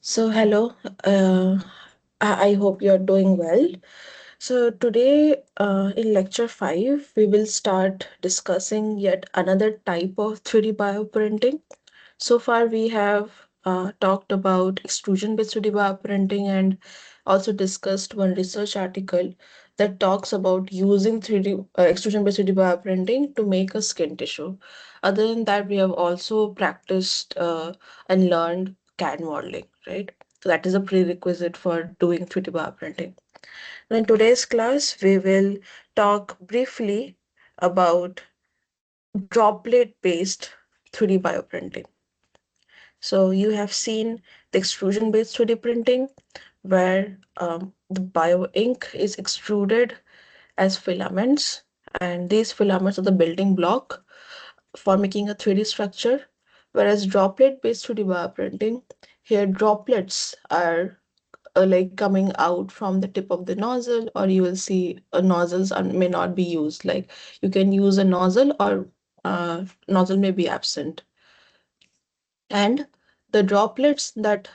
So, hello. I hope you're doing well. So, today in lecture 5, we will start discussing yet another type of 3D bioprinting. So far, we have talked about extrusion-based 3D bioprinting and also discussed one research article that talks about using 3D extrusion-based 3D bioprinting to make a skin tissue. Other than that, we have also practiced and learned CAD modeling, right? So that is a prerequisite for doing 3D bioprinting. Now, in today's class, we will talk briefly about droplet-based 3D bioprinting. So you have seen the extrusion-based 3D printing, where the bio ink is extruded as filaments, and these filaments are the building block for making a 3D structure. Whereas droplet-based 3D bioprinting, here droplets are like coming out from the tip of the nozzle, or you will see nozzles may not be used. Like you can use a nozzle, or nozzle may be absent. And the droplets that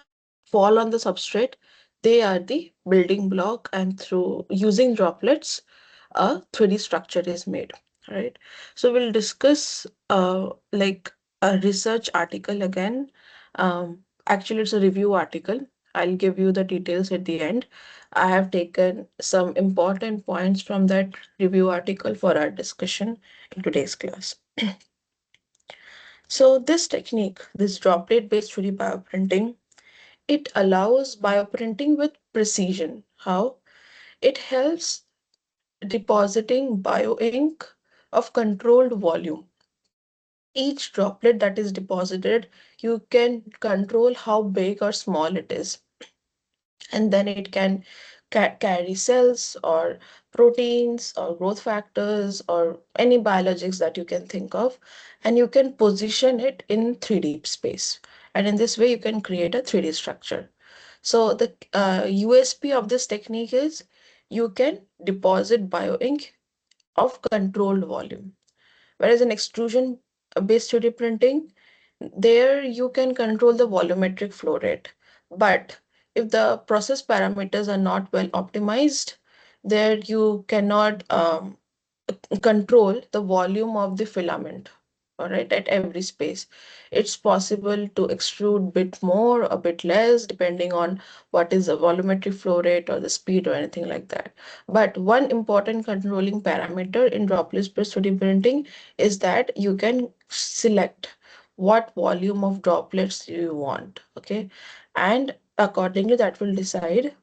fall on the substrate, they are the building block, and through using droplets, a 3D structure is made, right? So we'll discuss like a research article again. Actually, it's a review article. I'll give you the details at the end. I have taken some important points from that review article for our discussion in today's class. So this technique, this droplet-based 3D bioprinting, it allows bioprinting with precision. How? It helps depositing bioink of controlled volume. Each droplet that is deposited, you can control how big or small it is. And then it can carry cells or proteins or growth factors or any biologics that you can think of, and you can position it in 3D space. And in this way, you can create a 3D structure. So the USP of this technique is you can deposit bioink of controlled volume. Whereas in extrusion based 3D printing, there you can control the volumetric flow rate. But if the process parameters are not well optimized, there you cannot control the volume of the filament, all right, at every space. It's possible to extrude bit more, a bit less, depending on what is the volumetric flow rate or the speed or anything like that. But one important controlling parameter in droplet-based 3D printing is that you can select what volume of droplets you want, okay? And accordingly, that will decide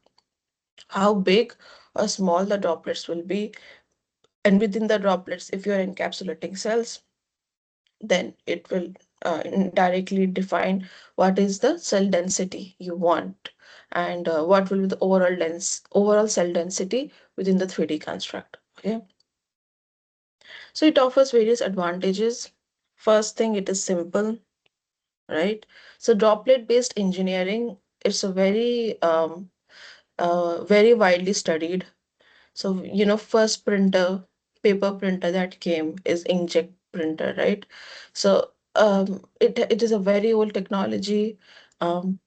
how big or small the droplets will be. And within the droplets, if you're encapsulating cells, then it will directly define what is the cell density you want, and what will be the overall cell density within the 3D construct. Okay, so it offers various advantages. First thing, it is simple, right? So droplet based engineering, it's a very widely studied. So, first paper printer that came is inkjet printer, right? So, it is a very old technology, and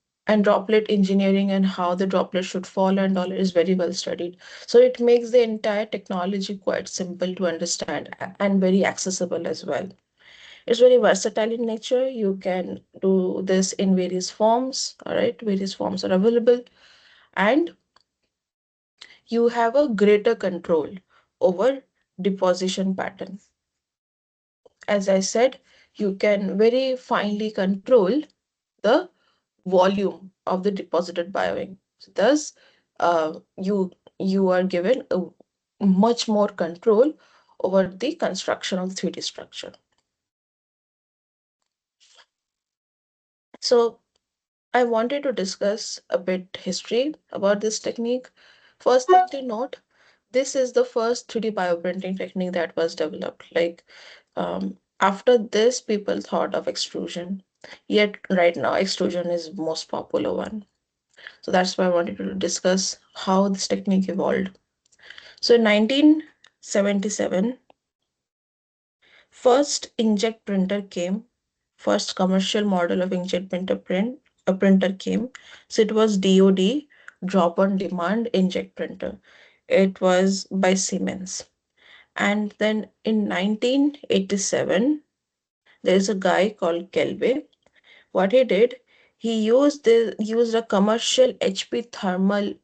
droplet engineering and how the droplet should fall and all is very well studied. So, it makes the entire technology quite simple to understand and very accessible as well. It's very versatile in nature. You can do this in various forms, all right? Various forms are available, and you have a greater control over deposition pattern. As I said, you can very finely control the volume of the deposited bioink. So thus, you are given a much more control over the construction of the 3D structure. So I wanted to discuss a bit history about this technique. First thing to note, this is the first 3D bioprinting technique that was developed. Like after this, people thought of extrusion. Yet right now, extrusion is most popular one. So that's why I wanted to discuss how this technique evolved. So in 1977, first inkjet printer came first commercial model of inkjet printer came. So it was DOD, drop on demand inkjet printer. It was by Siemens. And then in 1987, there's a guy called Kelvey. What he did, he used a commercial HP thermal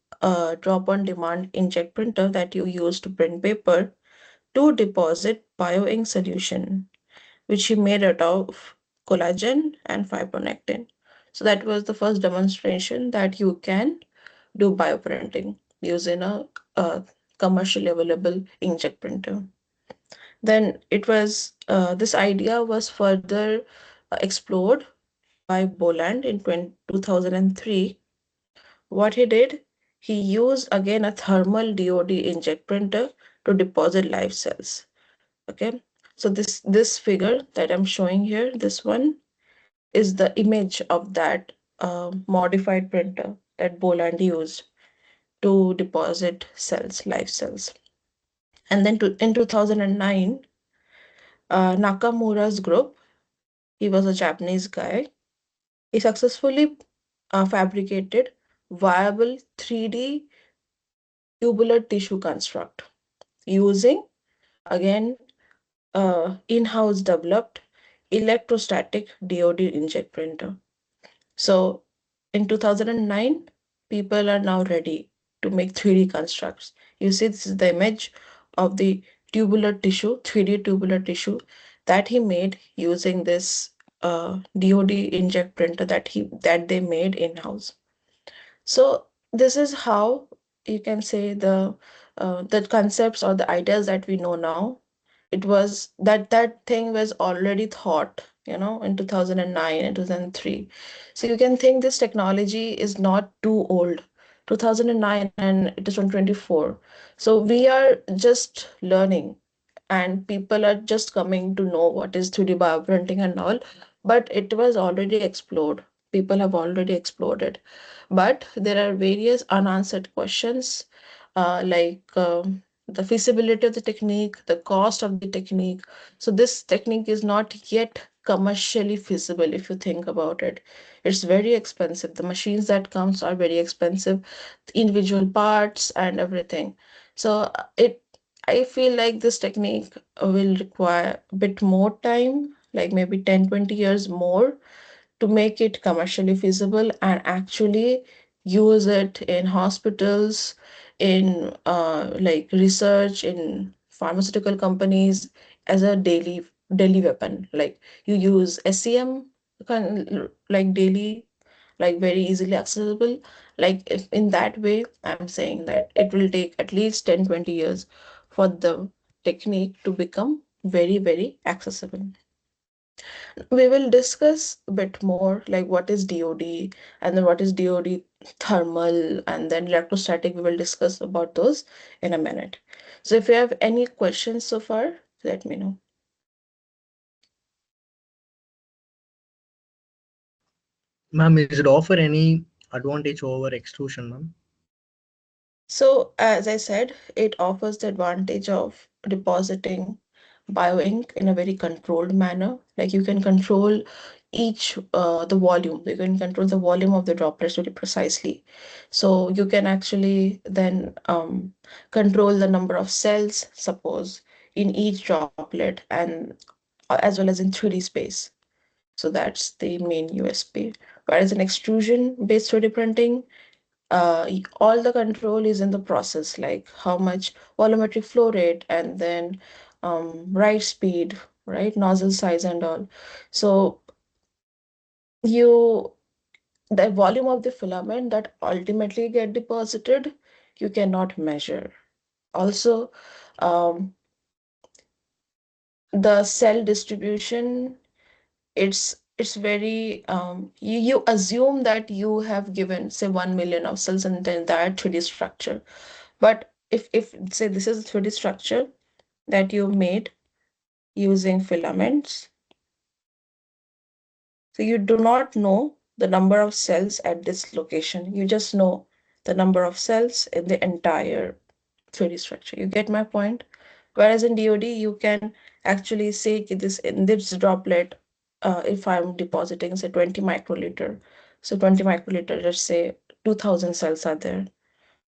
drop on demand inkjet printer that you use to print paper to deposit bioink solution, which he made out of collagen and fibronectin. So that was the first demonstration that you can do bioprinting using a commercially available inkjet printer. Then it was this idea was further explored by Boland in 2003. What he did, he used again a thermal DOD inkjet printer to deposit live cells. Okay, so this figure that I'm showing here, this one is the image of that modified printer that Boland used to deposit cells, live cells. And then in 2009, Nakamura's group, he was a Japanese guy, he successfully fabricated viable 3D tubular tissue construct using again in-house developed electrostatic DOD inkjet printer. So in 2009, people are now ready to make 3D constructs. You see, this is the image of the tubular tissue, 3D tubular tissue that he made using this DOD inkjet printer that they made in-house. So this is how you can say the concepts or the ideas that we know now. It was that thing was already thought, in 2009 and 2003. So you can think this technology is not too old. 2009 and it is 2024. So we are just learning and people are just coming to know what is 3D bioprinting and all, but it was already explored. People have already explored it. But there are various unanswered questions like the feasibility of the technique, the cost of the technique. So this technique is not yet commercially feasible if you think about it. It's very expensive. The machines that comes are very expensive, individual parts and everything. So I feel like this technique will require a bit more time, like maybe 10-20 years more to make it commercially feasible and actually use it in hospitals, in like research, in pharmaceutical companies as a daily weapon. Like you use SEM like daily, like very easily accessible. Like if in that way, I'm saying that it will take at least 10-20 years for the technique to become very, very accessible. We will discuss a bit more like what is DOD and then what is DOD thermal and then electrostatic. We will discuss about those in a minute. So if you have any questions so far, let me know. Ma'am, is it offer any advantage over extrusion, ma'am? So as I said, it offers the advantage of depositing bioink in a very controlled manner. Like you can control each the volume. You can control the volume of the droplets very precisely. So you can actually then control the number of cells, suppose, in each droplet and as well as in 3D space. So that's the main USP. Whereas in extrusion-based 3D printing, all the control is in the process, like how much volumetric flow rate and then write speed, right, nozzle size and all. So you the volume of the filament that ultimately get deposited, you cannot measure. Also, um, the cell distribution, it's very you assume that you have given say 1 million of cells in the entire 3D structure. But if say this is a 3D structure that you made using filaments, so you do not know the number of cells at this location. You just know the number of cells in the entire 3D structure. You get my point? Whereas in DoD, you can actually say this in this droplet, if I'm depositing, say, 20 microliter, so 20 microliter, let's say 2000 cells are there.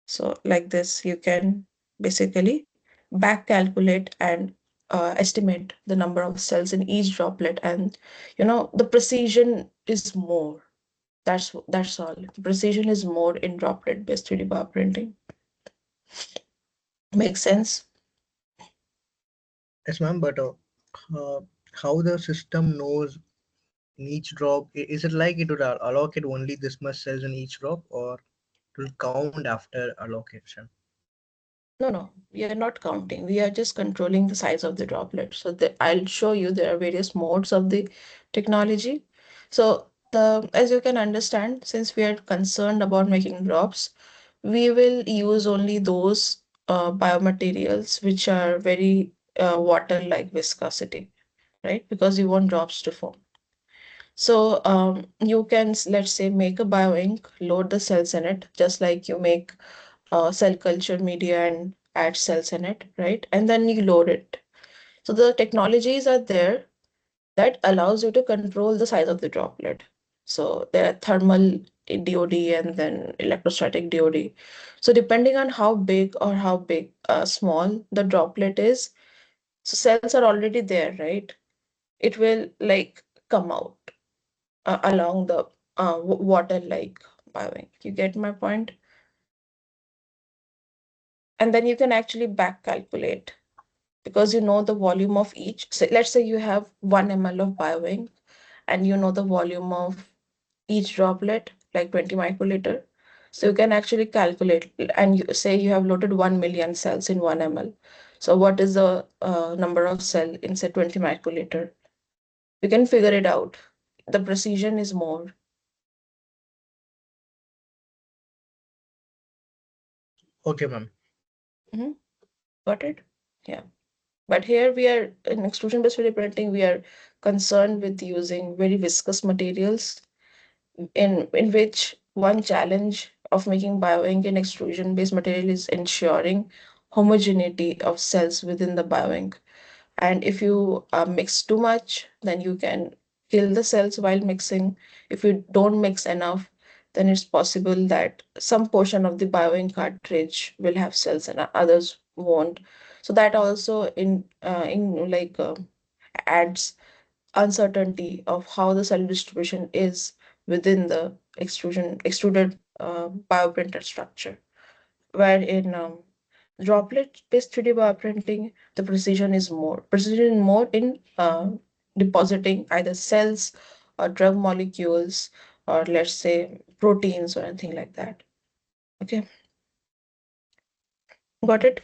So like this, you can basically back calculate and estimate the number of cells in each droplet, and the precision is more. That's all. The precision is more in droplet-based 3D bioprinting. Makes sense? Yes, ma'am. But uh, how the system knows in each drop? Is it like it would allocate only this much cells in each drop, or it will count after allocation? No, no, we are not counting. We are just controlling the size of the droplet. So I'll show you there are various modes of the technology. So as you can understand, since we are concerned about making drops, we will use only those biomaterials which are very water-like viscosity, right? Because you want drops to form. So you can, let's say, make a bioink, load the cells in it, just like you make cell culture media and add cells in it, right? And then you load it. So the technologies are there that allows you to control the size of the droplet. So there are thermal DOD and then electrostatic DOD. So depending on how big or how small the droplet is, so cells are already there, right? It will like come out along the water like bioink. You get my point? And then you can actually back calculate because you know the volume of each. So let's say you have 1 ml of bioink and you know the volume of each droplet, like 20 microliter. So you can actually calculate and you say you have loaded 1 million cells in 1 ml. So what is the number of cell in say 20 microliter? You can figure it out. The precision is more. Okay, ma'am. Mhm. Got it? Yeah. But here we are in extrusion-based 3D printing, we are concerned with using very viscous materials in which one challenge of making bioink in extrusion-based material is ensuring homogeneity of cells within the bioink. And if you mix too much, then you can kill the cells while mixing. If you don't mix enough, then it's possible that some portion of the bioink cartridge will have cells and others won't. So that also in like adds uncertainty of how the cell distribution is within the extruded bioprinted structure. Where in droplet-based 3D bioprinting, the precision more in depositing either cells or drug molecules or let's say proteins or anything like that. Okay, got it?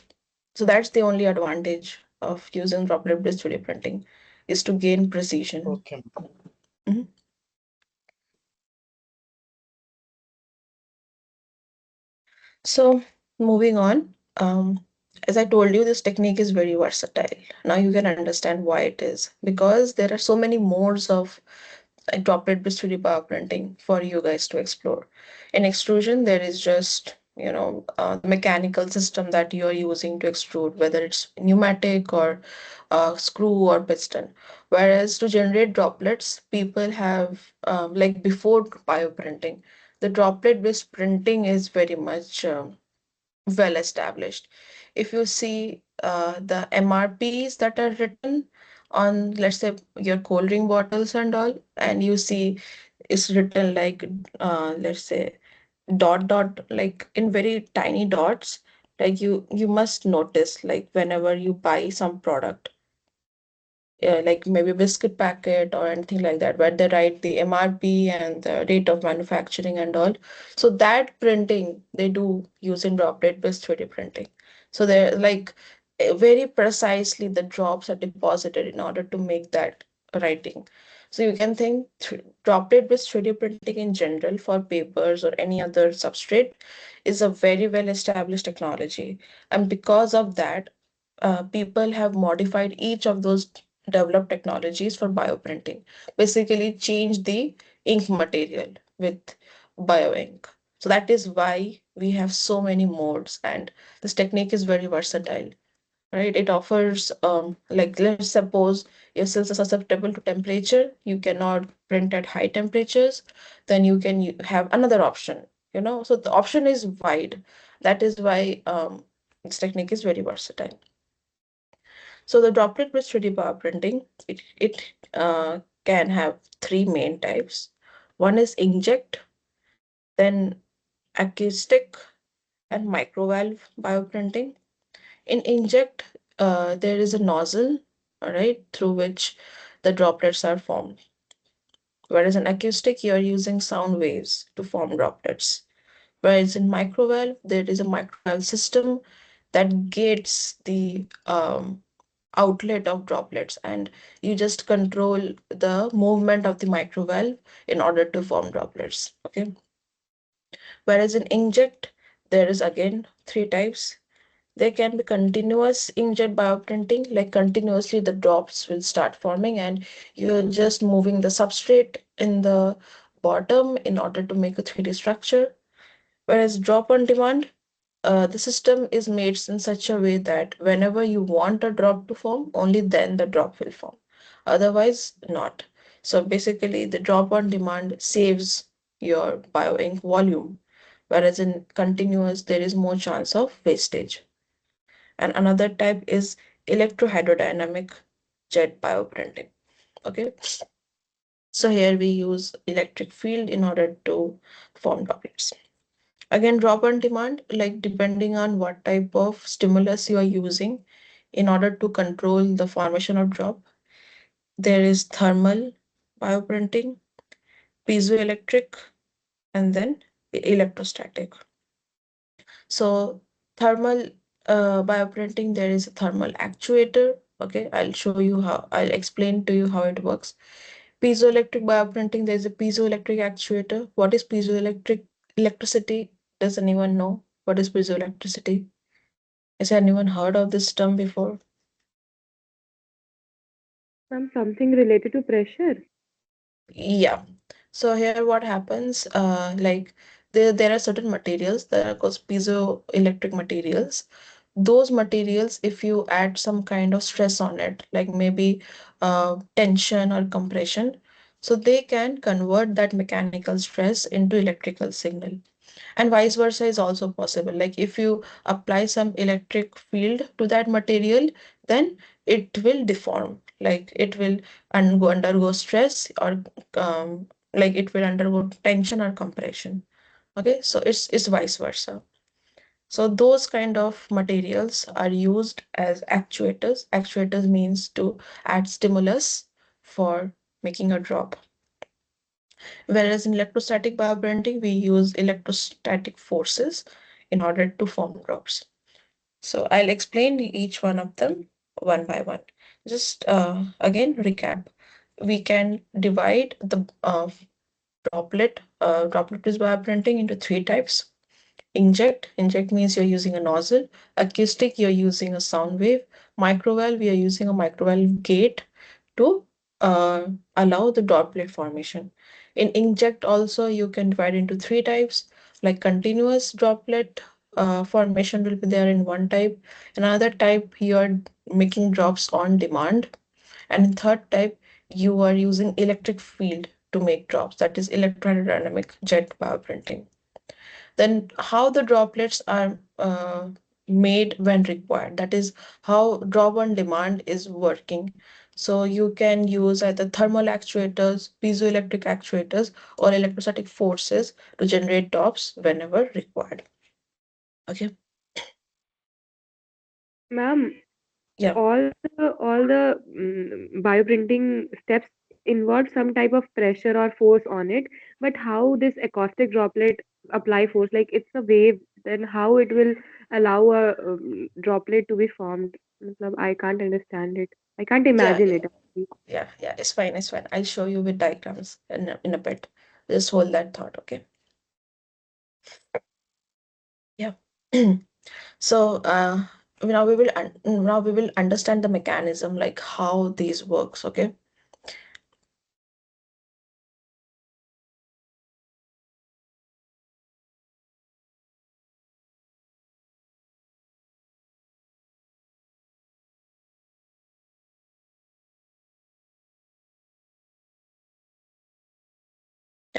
So that's the only advantage of using droplet-based 3D printing is to gain precision. Okay. Mhm. So moving on, as I told you, this technique is very versatile. Now you can understand why it is because there are so many modes of droplet-based 3D bioprinting for you guys to explore. In extrusion, there is just the mechanical system that you are using to extrude, whether it's pneumatic or screw or piston. Whereas to generate droplets, people have like before bioprinting, the droplet-based printing is very much well established. If you see the MRPs that are written on, let's say, your cold drink bottles and all, and you see it's written like, let's say, dot, like in very tiny dots, like you must notice, like whenever you buy some product, like maybe biscuit packet or anything like that, where they write the MRP and the date of manufacturing and all. So that printing they do use in droplet-based 3D printing. So they're like very precisely the drops are deposited in order to make that writing. So you can think droplet-based 3D printing in general for papers or any other substrate is a very well established technology. And because of that, people have modified each of those developed technologies for bioprinting. Basically, change the ink material with bioink. So that is why we have so many modes, and this technique is very versatile. right? It offers, like, let's suppose your cells are susceptible to temperature, you cannot print at high temperatures, then you can have another option, so the option is wide. That is why this technique is very versatile. So the droplet-based 3D bioprinting, it can have three main types. One is inkjet, then acoustic, and microvalve bioprinting. In inkjet, there is a nozzle, all right, through which the droplets are formed. Whereas in acoustic, you are using sound waves to form droplets. Whereas in microvalve, there is a microvalve system that gates the outlet of droplets, and you just control the movement of the microvalve in order to form droplets. Okay. Whereas in inkjet, there is again three types. There can be continuous inkjet bioprinting, like continuously the drops will start forming and you're just moving the substrate in the bottom in order to make a 3D structure. Whereas drop on demand, the system is made in such a way that whenever you want a drop to form, only then the drop will form. Otherwise, not. So basically, the drop on demand saves your bioink volume, whereas in continuous, there is more chance of wastage. And another type is electrohydrodynamic jet bioprinting. Okay, so here we use electric field in order to form droplets. Again, drop on demand, like depending on what type of stimulus you are using in order to control the formation of drop. There is thermal bioprinting, piezoelectric, and then electrostatic. So thermal bioprinting, there is a thermal actuator. Okay, I'll explain to you how it works. Piezoelectric bioprinting, there is a piezoelectric actuator. What is piezoelectric electricity? Does anyone know what is piezoelectricity? Has anyone heard of this term before? Something related to pressure. Yeah. So here what happens, like there are certain materials that are called piezoelectric materials. Those materials, if you add some kind of stress on it, like maybe tension or compression, so they can convert that mechanical stress into electrical signal. And vice versa is also possible. Like if you apply some electric field to that material, then it will deform, like it will undergo stress, or like it will undergo tension or compression. Okay, so it's vice versa. So those kind of materials are used as actuators. Actuators means to add stimulus for making a drop. Whereas in electrostatic bioprinting, we use electrostatic forces in order to form drops. So I'll explain each one of them one by one. Just again, recap. We can divide the droplet-based bioprinting into three types. Inject means you're using a nozzle. Acoustic, you're using a sound wave. Microvalve, we are using a microvalve gate to uh, allow the droplet formation. In inkjet also, you can divide into three types, like continuous droplet formation will be there in one type. Another type, you are making drops on demand. And in third type, you are using electric field to make drops, that is electrodynamic jet bioprinting. Then how the droplets are made when required, that is how drop on demand is working. So you can use either thermal actuators, piezoelectric actuators, or electrostatic forces to generate drops whenever required. Okay. Ma'am, Yeah. all the bioprinting steps involve some type of pressure or force on it, but how this acoustic droplet apply force, like it's a wave, then how it will allow a droplet to be formed? Matlab, I can't understand it. I can't Yeah, imagine yeah, it actually. yeah, it's fine, it's fine. I'll show you with diagrams in a bit. Just hold that thought. Okay. Yeah. So now we will understand the mechanism, like how these works. Okay.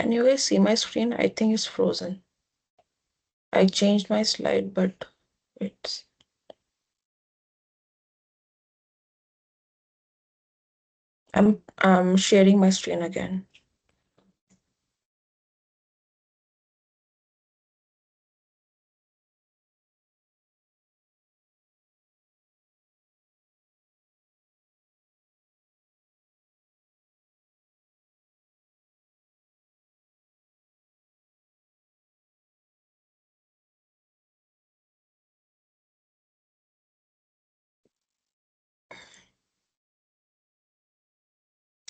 Can you guys see my screen? I think it's frozen. I changed my slide, but it's I'm sharing my screen again.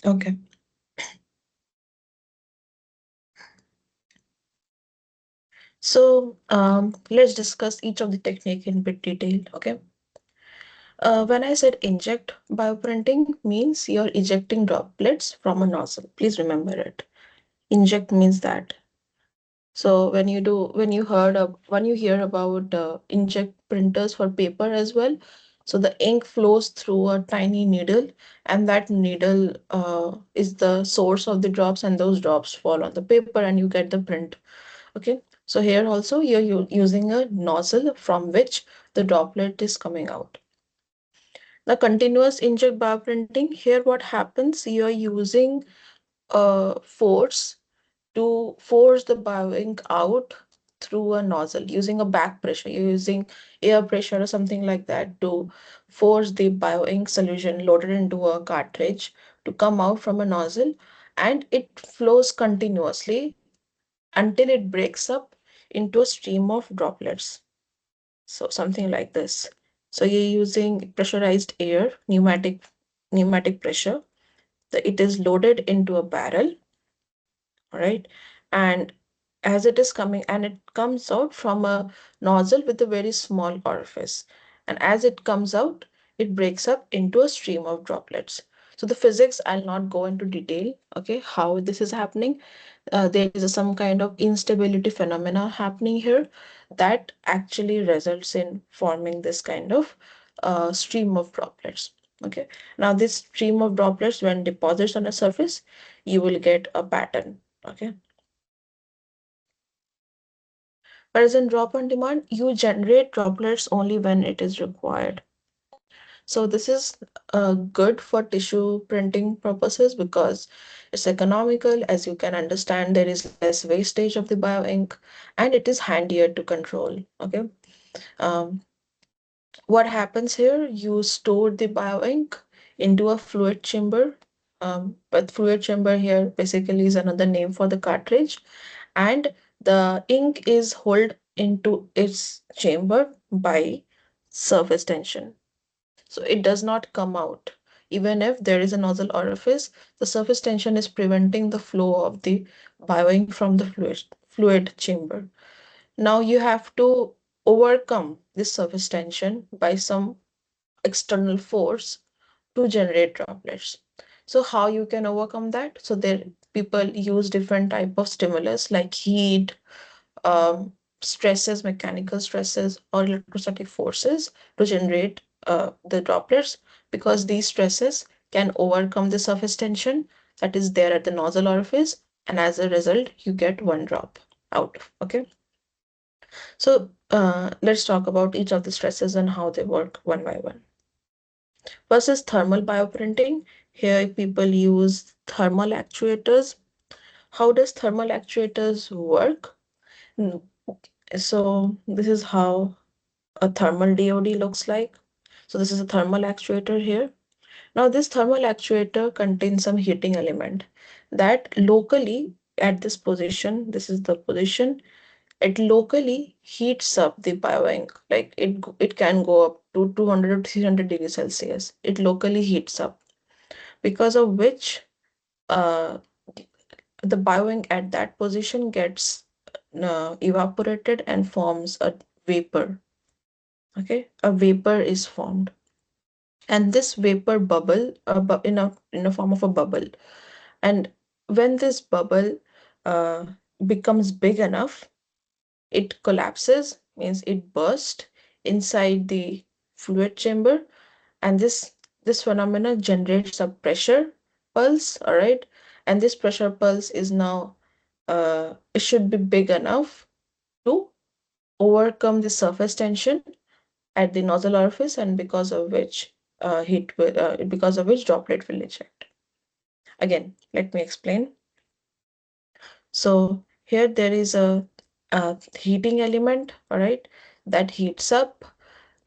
Okay. So let's discuss each of the technique in bit detail. Okay. When I said inject bioprinting means you're ejecting droplets from a nozzle. Please remember it. Inject means that. So when you hear about inkjet printers for paper as well, so the ink flows through a tiny needle, and that needle is the source of the drops, and those drops fall on the paper, and you get the print. Okay, so here also you're using a nozzle from which the droplet is coming out. The continuous inkjet bioprinting, here what happens, you're using a force to force the bioink out through a nozzle using a back pressure. You're using air pressure or something like that to force the bioink solution loaded into a cartridge to come out from a nozzle, and it flows continuously until it breaks up into a stream of droplets. So something like this. So you're using pressurized air, pneumatic pressure. It is loaded into a barrel, all right, and as it is coming, and it comes out from a nozzle with a very small orifice, and as it comes out, it breaks up into a stream of droplets. So the physics, I'll not go into detail, okay, how this is happening. There is some kind of instability phenomena happening here that actually results in forming this kind of stream of droplets. Okay, now this stream of droplets, when deposits on a surface, you will get a pattern. Okay, whereas in drop on demand, you generate droplets only when it is required. So this is good for tissue printing purposes because it's economical. As you can understand, there is less wastage of the bio ink, and it is handier to control. Okay. Um, what happens here? You store the bio ink into a fluid chamber. But fluid chamber here basically is another name for the cartridge, and the ink is held into its chamber by surface tension. So it does not come out. Even if there is a nozzle orifice, the surface tension is preventing the flow of the bioink from the fluid chamber. Now you have to overcome this surface tension by some external force to generate droplets. So how you can overcome that? So there people use different type of stimulus like heat, um, stresses, mechanical stresses, or electrostatic forces to generate the droplets, because these stresses can overcome the surface tension that is there at the nozzle orifice, and as a result, you get one drop out. Okay, so let's talk about each of the stresses and how they work one by one. First is thermal bioprinting. Here, people use thermal actuators. How does thermal actuators work? Mm, So this is how a thermal DOD looks like. So this is a thermal actuator here. Now this thermal actuator contains some heating element that locally at this position, this is the position, it locally heats up the bioink. Like it can go up to 200 to 300 degrees Celsius. It locally heats up, because of which uh, the bioink at that position gets evaporated and forms a vapor. Okay, a vapor is formed, and this vapor bubble in a form of a bubble, and when this bubble uh, becomes big enough, it collapses, means it bursts inside the fluid chamber, and this phenomena generates a pressure pulse. All right, and this pressure pulse is now it should be big enough to overcome the surface tension at the nozzle orifice, and because of which droplet will eject. Again, let me explain. So here there is a heating element, all right, that heats up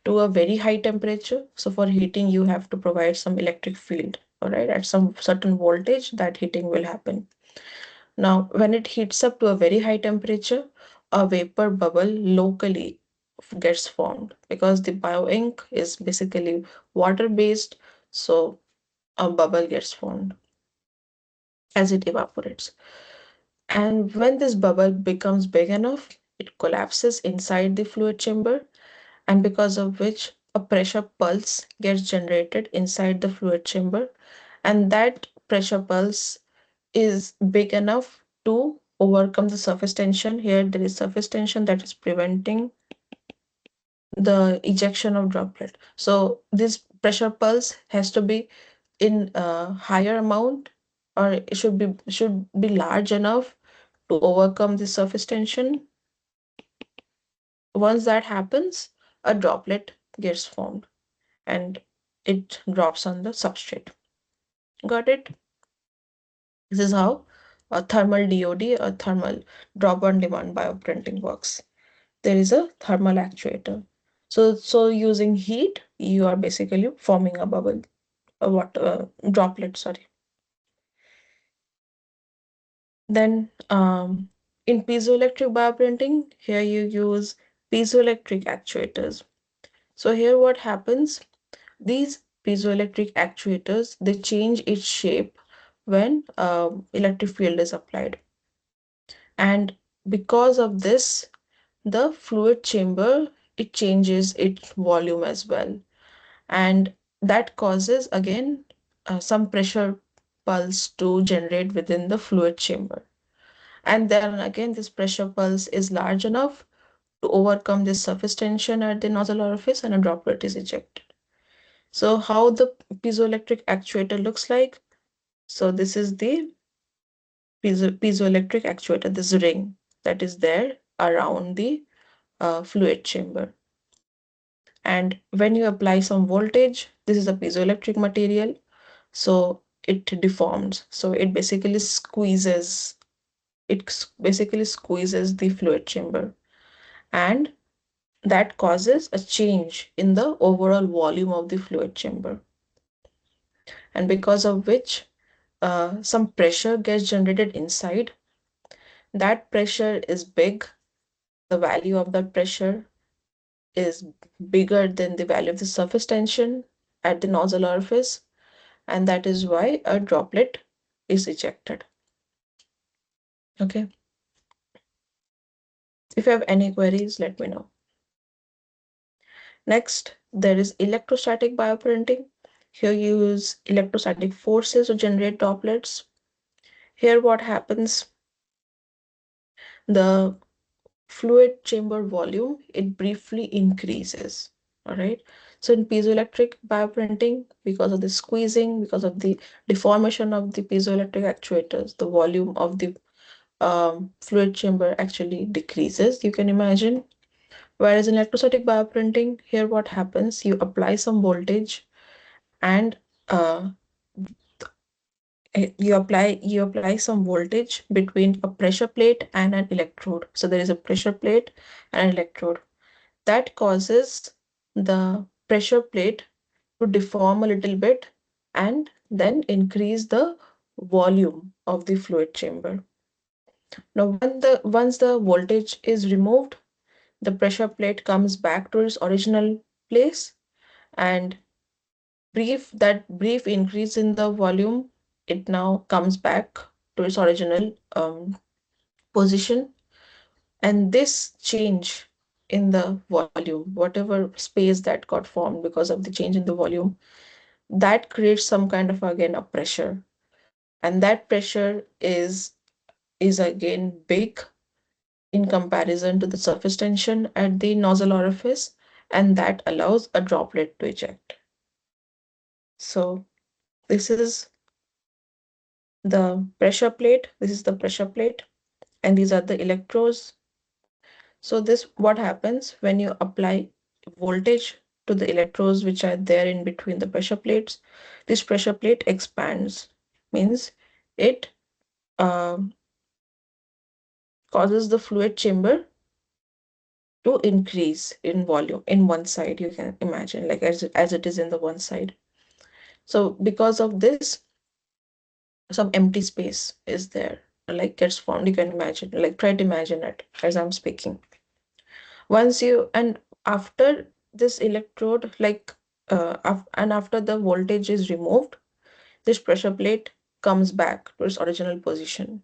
to a very high temperature. So for heating, you have to provide some electric field, all right, at some certain voltage, that heating will happen. Now, when it heats up to a very high temperature, a vapor bubble locally gets formed because the bio ink is basically water based. So a bubble gets formed as it evaporates. And when this bubble becomes big enough, it collapses inside the fluid chamber, and because of which a pressure pulse gets generated inside the fluid chamber, and that pressure pulse is big enough to overcome the surface tension. Here there is surface tension that is preventing the ejection of droplet. So this pressure pulse has to be in a higher amount, or it should be large enough to overcome the surface tension. Once that happens, a droplet gets formed and it drops on the substrate. Got it? This is how a thermal DOD, a thermal drop on demand bioprinting works. There is a thermal actuator. So using heat, you are basically forming a bubble, a water droplet, sorry. Then in piezoelectric bioprinting, here you use piezoelectric actuators. So here what happens, these piezoelectric actuators, they change its shape when electric field is applied. And because of this, the fluid chamber, it changes its volume as well. And that causes again some pressure pulse to generate within the fluid chamber. And then again, this pressure pulse is large enough to overcome this surface tension at the nozzle orifice, and a droplet is ejected. So how the piezoelectric actuator looks like? So this is the piezoelectric actuator, this ring that is there around the fluid chamber. And when you apply some voltage, this is a piezoelectric material, so it deforms. So it basically squeezes the fluid chamber, and that causes a change in the overall volume of the fluid chamber. And because of which some pressure gets generated inside. That pressure is big. The value of that pressure is bigger than the value of the surface tension at the nozzle orifice, and that is why a droplet is ejected. Okay. If you have any queries, let me know. Next, there is electrostatic bioprinting. Here you use electrostatic forces to generate droplets. Here what happens, the fluid chamber volume, it briefly increases. All right. So in piezoelectric bioprinting, because of the squeezing, because of the deformation of the piezoelectric actuators, the volume of the fluid chamber actually decreases, you can imagine. Whereas in electrostatic bioprinting, here what happens, you apply some voltage, and uh, you apply some voltage between a pressure plate and an electrode. So there is a pressure plate and an electrode. That causes the pressure plate to deform a little bit and then increase the volume of the fluid chamber. Now, once the voltage is removed, the pressure plate comes back to its original place, and that brief increase in the volume, it now comes back to its original position. And this change in the volume, whatever space that got formed because of the change in the volume, that creates some kind of, again, a pressure. And that pressure is again big in comparison to the surface tension at the nozzle orifice, and that allows a droplet to eject. So this is the pressure plate. This is the pressure plate. and these are the electrodes. So this what happens when you apply voltage to the electrodes which are there in between the pressure plates. This pressure plate expands, means it um, causes the fluid chamber to increase in volume in one side. You can imagine like as it is in the one side. So because of this, some empty space is there, like gets formed. You can imagine, like try to imagine it as I'm speaking. Once you and after this electrode, like and after the voltage is removed, this pressure plate comes back to its original position,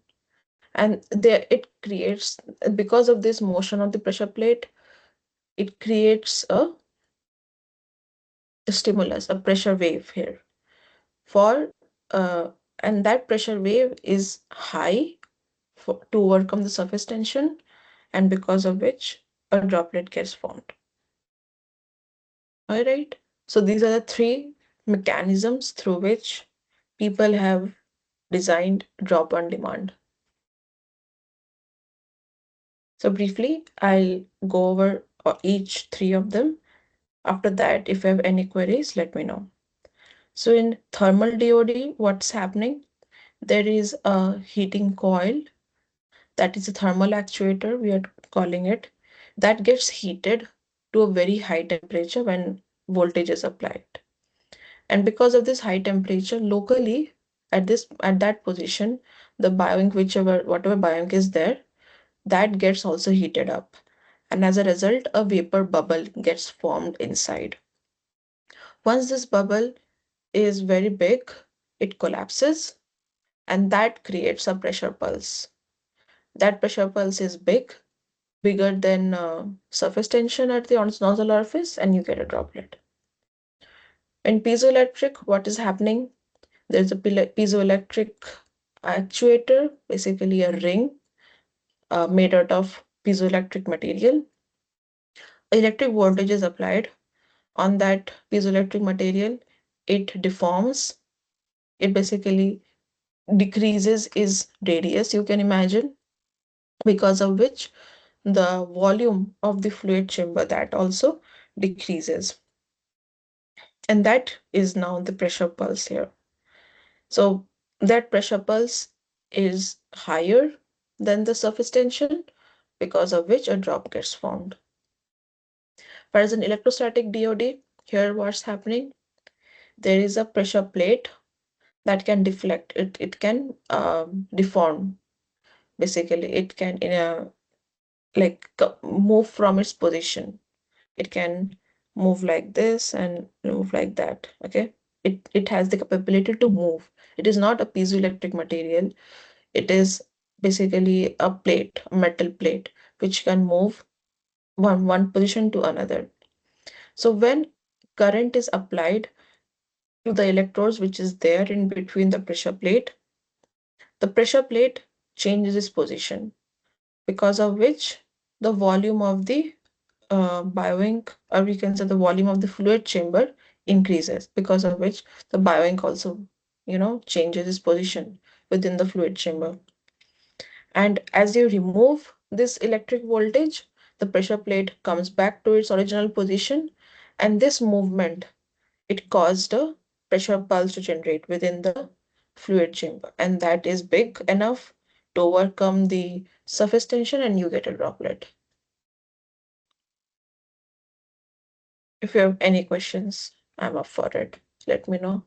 and there it creates, because of this motion of the pressure plate, it creates a stimulus, a pressure wave here for and that pressure wave is high to overcome the surface tension, and because of which a droplet gets formed. All right. So these are the three mechanisms through which people have designed drop on demand. So briefly, I'll go over each three of them. After that, if you have any queries, let me know. So in thermal DOD, what's happening? There is a heating coil, that is a thermal actuator, we are calling it, that gets heated to a very high temperature when voltage is applied. And because of this high temperature, locally at that position, the bioink, whatever bioink is there, that gets also heated up. And as a result, a vapor bubble gets formed inside. Once this bubble is very big, it collapses, and that creates a pressure pulse. That pressure pulse is bigger than surface tension at the nozzle orifice, and you get a droplet. In piezoelectric, what is happening? There's a piezoelectric actuator, basically a ring made out of piezoelectric material. Electric voltage is applied on that piezoelectric material. It deforms. It basically decreases its radius, you can imagine, because of which the volume of the fluid chamber that also decreases. And that is now the pressure pulse here. So that pressure pulse is higher than the surface tension, because of which a drop gets formed. Whereas in electrostatic DOD, here what's happening? There is a pressure plate that can deflect. It can deform. Basically, it can move from its position. It can move like this and move like that. Okay, it has the capability to move. It is not a piezoelectric material. It is basically a plate, a metal plate, which can move one position to another. So when current is applied to the electrodes, which is there in between the pressure plate, the pressure plate changes its position, because of which the volume of the bioink, or we can say the volume of the fluid chamber, increases, because of which the bioink also, changes its position within the fluid chamber. And as you remove this electric voltage, the pressure plate comes back to its original position, and this movement, it caused a pressure pulse to generate within the fluid chamber, and that is big enough to overcome the surface tension, and you get a droplet. If you have any questions, I'm up for it. Let me know.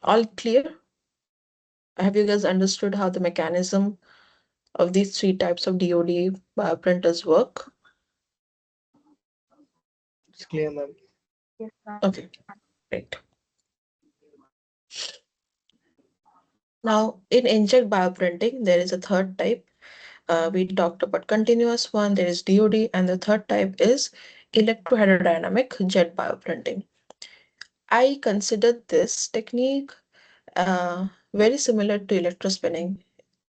All clear? Have you guys understood how the mechanism of these three types of DoD bioprinters work? It's clear, ma'am. Yes, ma'am. Okay, great. Now, in inkjet bioprinting, there is a third type. We talked about continuous one, there is DOD, and the third type is electrohydrodynamic jet bioprinting. I consider this technique very similar to electrospinning.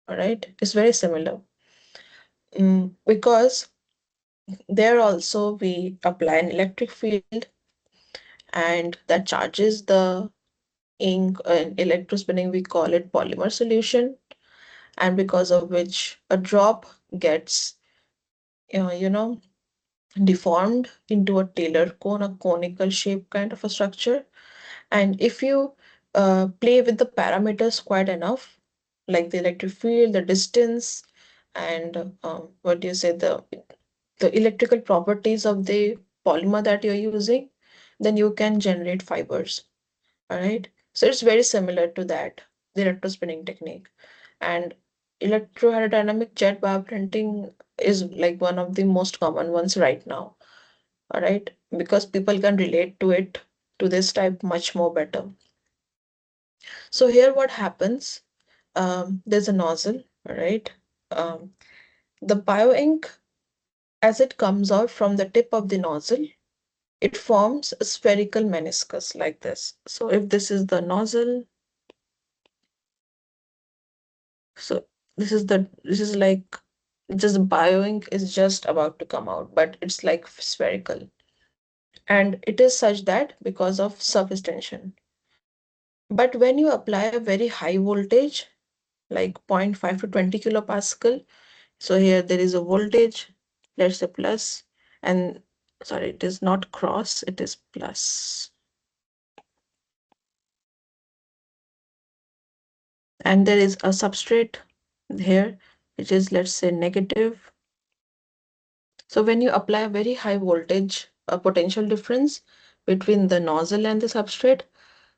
All right, it's very similar because there also we apply an electric field and that charges the ink. In electrospinning, we call it polymer solution, and because of which a drop gets you know deformed into a tailor cone, a conical shape kind of a structure. And if you play with the parameters quite enough, like the electric field, the distance, and what do you say, the electrical properties of the polymer that you're using, then you can generate fibers. All right. So it's very similar to that, the electrospinning technique. And electroaerodynamic jet bioprinting is like one of the most common ones right now. All right. Because people can relate to it, to this type much more better. So here what happens, there's a nozzle, all right? Um, the bioink, as it comes out from the tip of the nozzle, it forms a spherical meniscus like this. So if this is the nozzle, so this is like just bioink is just about to come out, but it's like spherical. And it is such that because of surface tension. But when you apply a very high voltage, like zero point 0.5 to 20 kilopascal, so here there is a voltage, let's say plus, and sorry, it is not cross, it is plus. And there is a substrate here, which is, let's say, negative. So when you apply a very high voltage, a potential difference between the nozzle and the substrate,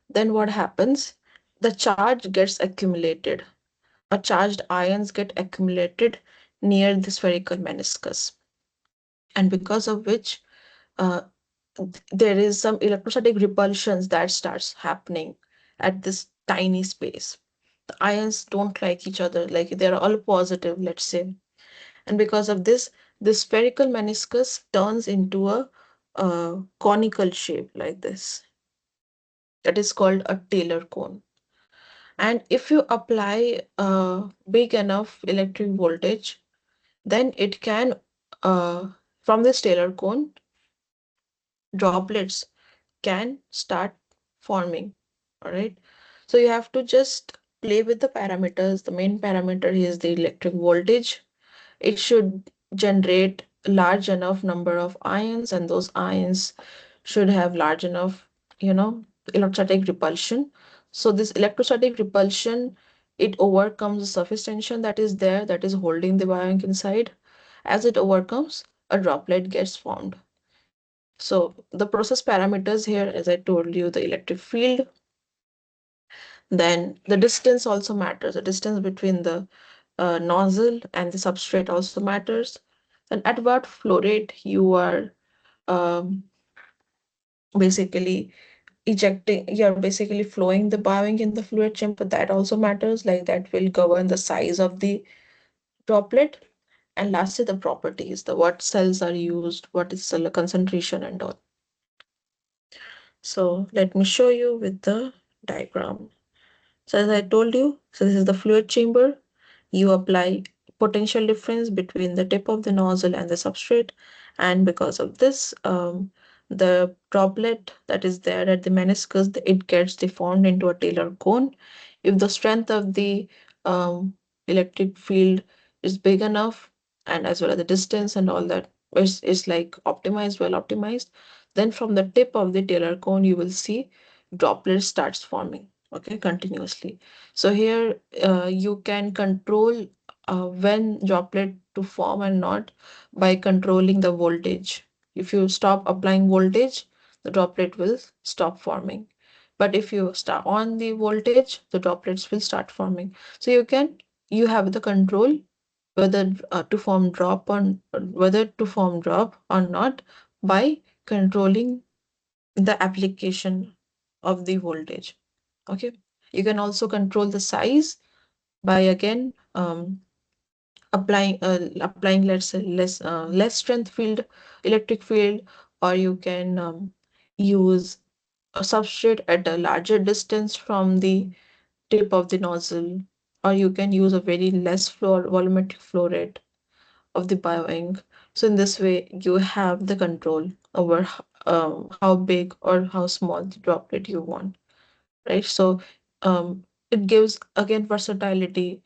then what happens? The charge gets accumulated. A charged ions get accumulated near the spherical meniscus. And because of which uh, there is some electrostatic repulsions that starts happening at this tiny space. The ions don't like each other, like they're all positive, let's say. And because of this spherical meniscus turns into a conical shape like this. That is called a Taylor cone. And if you apply a big enough electric voltage, then it can, from this Taylor cone, droplets can start forming. All right. So you have to just play with the parameters. The main parameter is the electric voltage. It should generate large enough number of ions, and those ions should have large enough, electrostatic repulsion. So this electrostatic repulsion, it overcomes the surface tension that is there, that is holding the bioink inside. As it overcomes, a droplet gets formed. So the process parameters here, as I told you, the electric field, then the distance also matters. The distance between the nozzle and the substrate also matters. And at what flow rate you are um, basically you're basically flowing the bioink in the fluid chamber, that also matters. Like that will govern the size of the droplet. And lastly, the properties, the what cells are used, what is cell concentration and all. So let me show you with the diagram. So as I told you, so this is the fluid chamber. You apply potential difference between the tip of the nozzle and the substrate. And because of this, the droplet that is there at the meniscus, it gets deformed into a Taylor cone. If the strength of the um, electric field is big enough, and as well as the distance and all that is like optimized, well optimized, then from the tip of the Taylor cone, you will see droplet starts forming, okay, continuously. So here you can control when droplet to form and not by controlling the voltage. If you stop applying voltage, the droplet will stop forming. But if you start on the voltage, the droplets will start forming. So you have the control whether to form drop on whether to form drop or not by controlling the application of the voltage. Okay. You can also control the size by again applying, let's say, less strength field, electric field, or you can use a substrate at a larger distance from the tip of the nozzle, or you can use a very less volumetric flow rate of the bioink. So in this way, you have the control over how big or how small the droplet you want, right? So it gives again versatility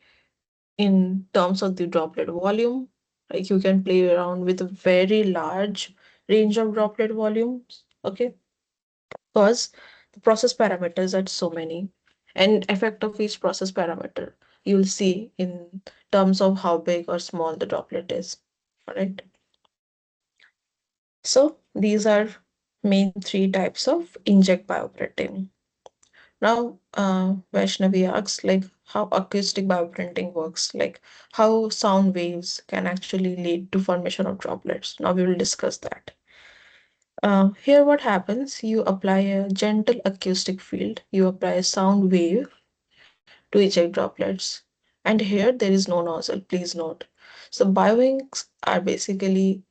in terms of the droplet volume. Like you can play around with a very large range of droplet volumes, okay? Because the process parameters are so many, and effect of each process parameter you'll see in terms of how big or small the droplet is. All right. So these are main three types of inkjet bioprinting. Now, Vaishnavi asks, like, how acoustic bioprinting works, like how sound waves can actually lead to formation of droplets. Now we will discuss that. Here, what happens? You apply a gentle acoustic field. You apply a sound wave to eject droplets, and here there is no nozzle. Please note. So bioinks are basically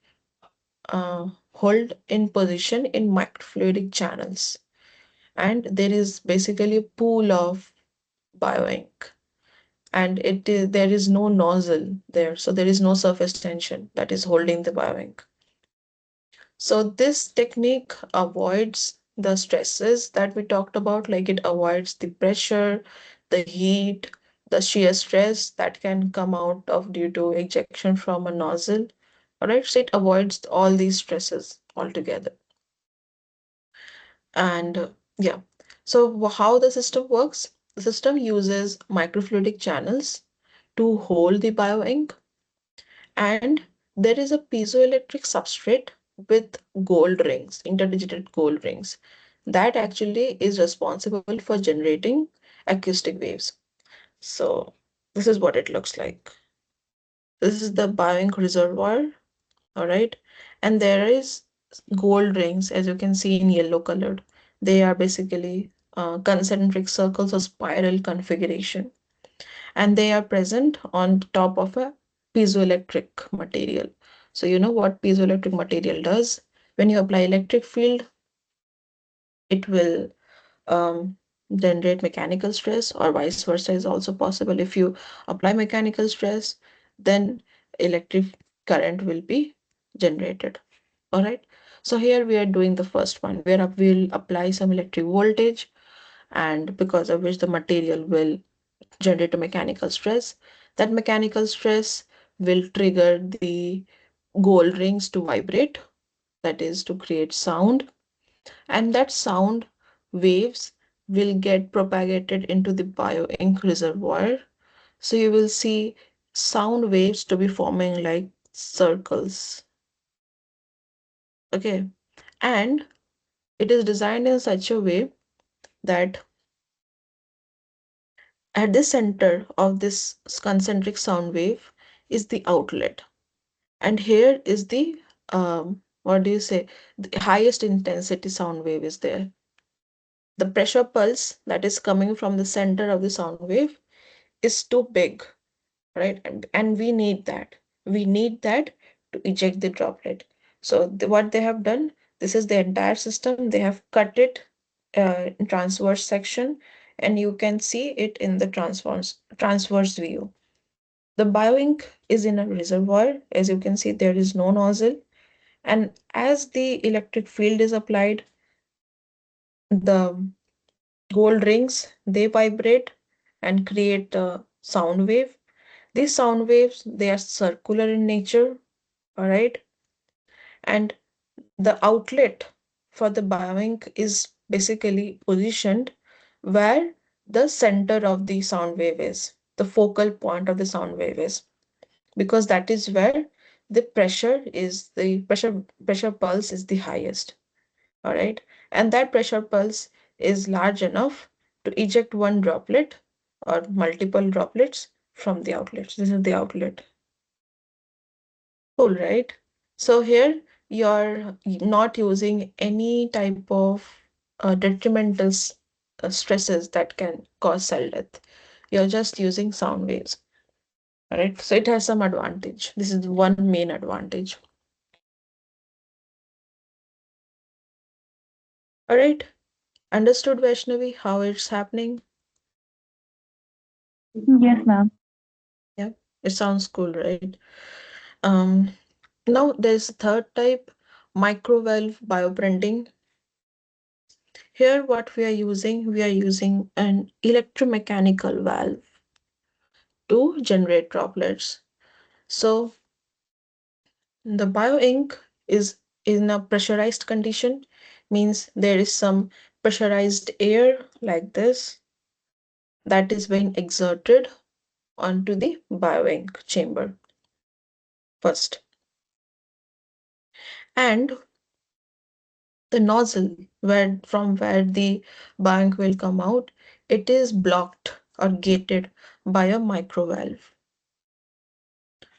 hold in position in microfluidic channels, and there is basically a pool of bioink, and there is no nozzle there, so there is no surface tension that is holding the bioink. So this technique avoids the stresses that we talked about, like it avoids the pressure, the heat, the shear stress that can come out of due to ejection from a nozzle. All right, so it avoids all these stresses altogether. And yeah, so how the system works? The system uses microfluidic channels to hold the bioink, and there is a piezoelectric substrate with gold rings, interdigited gold rings, that actually is responsible for generating acoustic waves. So this is what it looks like. This is the bioink reservoir, all right, and there is gold rings, as you can see in yellow colored. They are basically concentric circles or spiral configuration, and they are present on top of a piezoelectric material. So you know what piezoelectric material does? When you apply electric field, it will um, generate mechanical stress, or vice versa is also possible. If you apply mechanical stress, then electric current will be generated. All right. So here we are doing the first one where we'll apply some electric voltage, and because of which the material will generate a mechanical stress. That mechanical stress will trigger the gold rings to vibrate, that is to create sound, and that sound waves will get propagated into the bioink reservoir. So you will see sound waves to be forming like circles. Okay, and it is designed in such a way that at the center of this concentric sound wave is the outlet, and here is the what do you say, the highest intensity sound wave is there. The pressure pulse that is coming from the center of the sound wave is too big, right? And we need that to eject the droplet. So what they have done, this is the entire system. They have cut it in transverse section, and you can see it in the transverse view. The bioink is in a reservoir. As you can see, there is no nozzle, and as the electric field is applied, the gold rings, they vibrate and create a sound wave. These sound waves, they are circular in nature, all right? And the outlet for the bioink is basically positioned where the center of the sound wave is, the focal point of the sound wave is, because that is where the pressure pulse is the highest. All right. And that pressure pulse is large enough to eject one droplet or multiple droplets from the outlets. This is the outlet. Cool, right? So here you're not using any type of detrimentals stresses that can cause cell death. You're just using sound waves. All right. So it has some advantage. This is one main advantage. All right. Understood, Vaishnavi, how it's happening? Yes, ma'am. Yeah. It sounds cool, right? Um, Now there's a third type, microvalve bioprinting. Here, what we are using an electromechanical valve to generate droplets. So the bioink is in a pressurized condition, means there is some pressurized air like this that is being exerted onto the bioink chamber first. And the nozzle where the bioink will come out, it is blocked or gated by a microvalve.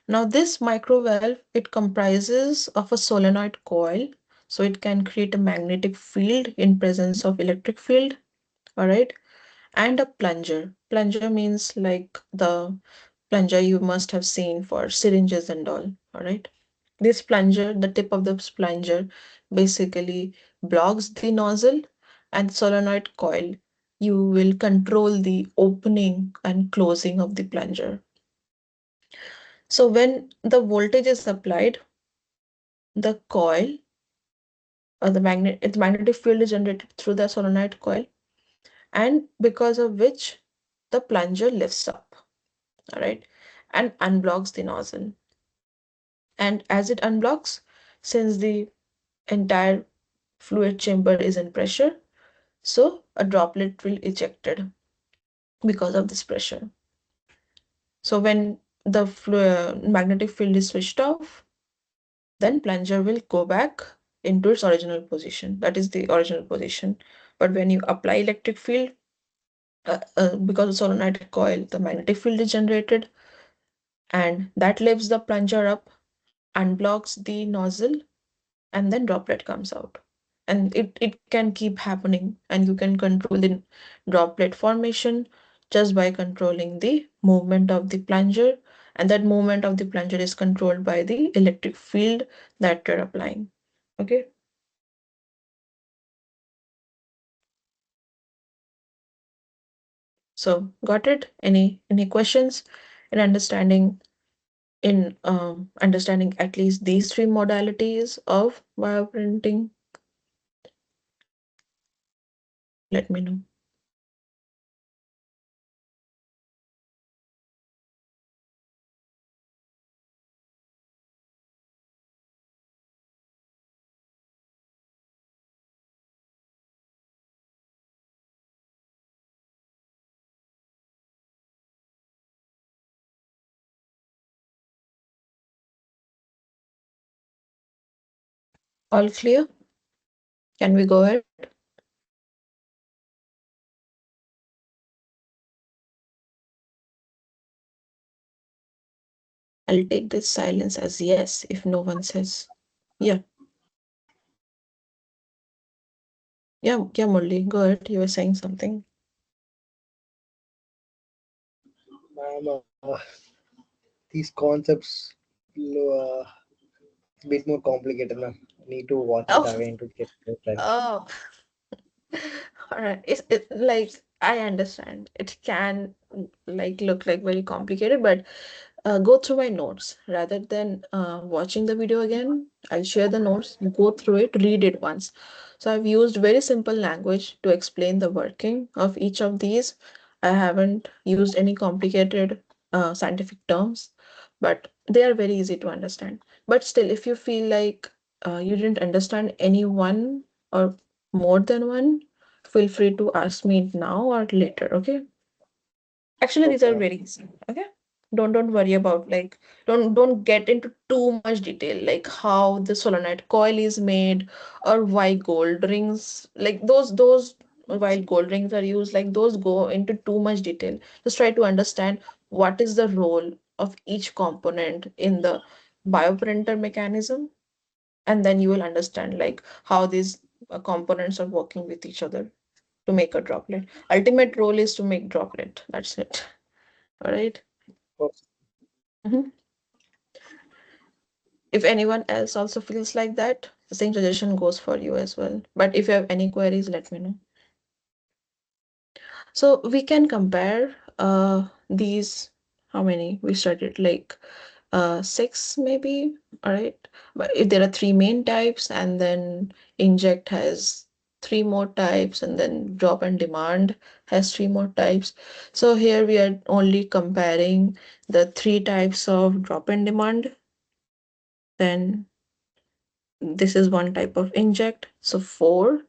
Now this microvalve, it comprises of a solenoid coil, so it can create a magnetic field in presence of electric field, all right, and a plunger. Plunger means like the plunger you must have seen for syringes and all right. This plunger, the tip of the plunger basically blocks the nozzle, and solenoid coil, you will control the opening and closing of the plunger. So when the voltage is applied, the coil or the magnetic field is generated through the solenoid coil, and because of which the plunger lifts up, all right, and unblocks the nozzle. And as it unblocks, since the entire fluid chamber is in pressure, so a droplet will ejected because of this pressure. So when the magnetic field is switched off, then plunger will go back into its original position. That is the original position. But when you apply electric field, because of solenoid coil, the magnetic field is generated, and that lifts the plunger up, unblocks the nozzle, and then droplet comes out. And it can keep happening, and you can control the droplet formation just by controlling the movement of the plunger, and that movement of the plunger is controlled by the electric field that you're applying. Okay. So got it? Any questions in understanding at least these three modalities of bioprinting? Let me know. All clear? Can we go ahead? I'll take this silence as yes if no one says. Yeah, yeah, Murli, go ahead. You were saying something. Ma'am, these concepts a bit more complicated now. Need to watch it Oh, again to get more clarity. oh, all right. It like I understand. It can like look like very complicated, but go through my notes rather than watching the video again. I'll share the notes, go through it, read it once. So I've used very simple language to explain the working of each of these. I haven't used any complicated scientific terms, but they are very easy to understand. But still, if you feel like you didn't understand any one or more than one, feel free to ask me now or later, okay? Actually, these Okay, are ma'am. very easy. Okay. Don't worry about like don't get into too much detail like how the solenoid coil is made or why gold rings like those why gold rings are used like those go into too much detail. Just try to understand what is the role of each component in the bioprinter mechanism, and then you will understand like how these components are working with each other. to make a droplet. Ultimate role is to make droplet. That's it. All right. Mhm. If anyone else also feels like that, the same suggestion goes for you as well. But if you have any queries, let me know. So we can compare these, how many we studied, like six maybe. All right. But if there are three main types, and then inject has three more types, and then drop and demand has three more types. So here we are only comparing the three types of drop and demand. Then this is one type of inject. So four.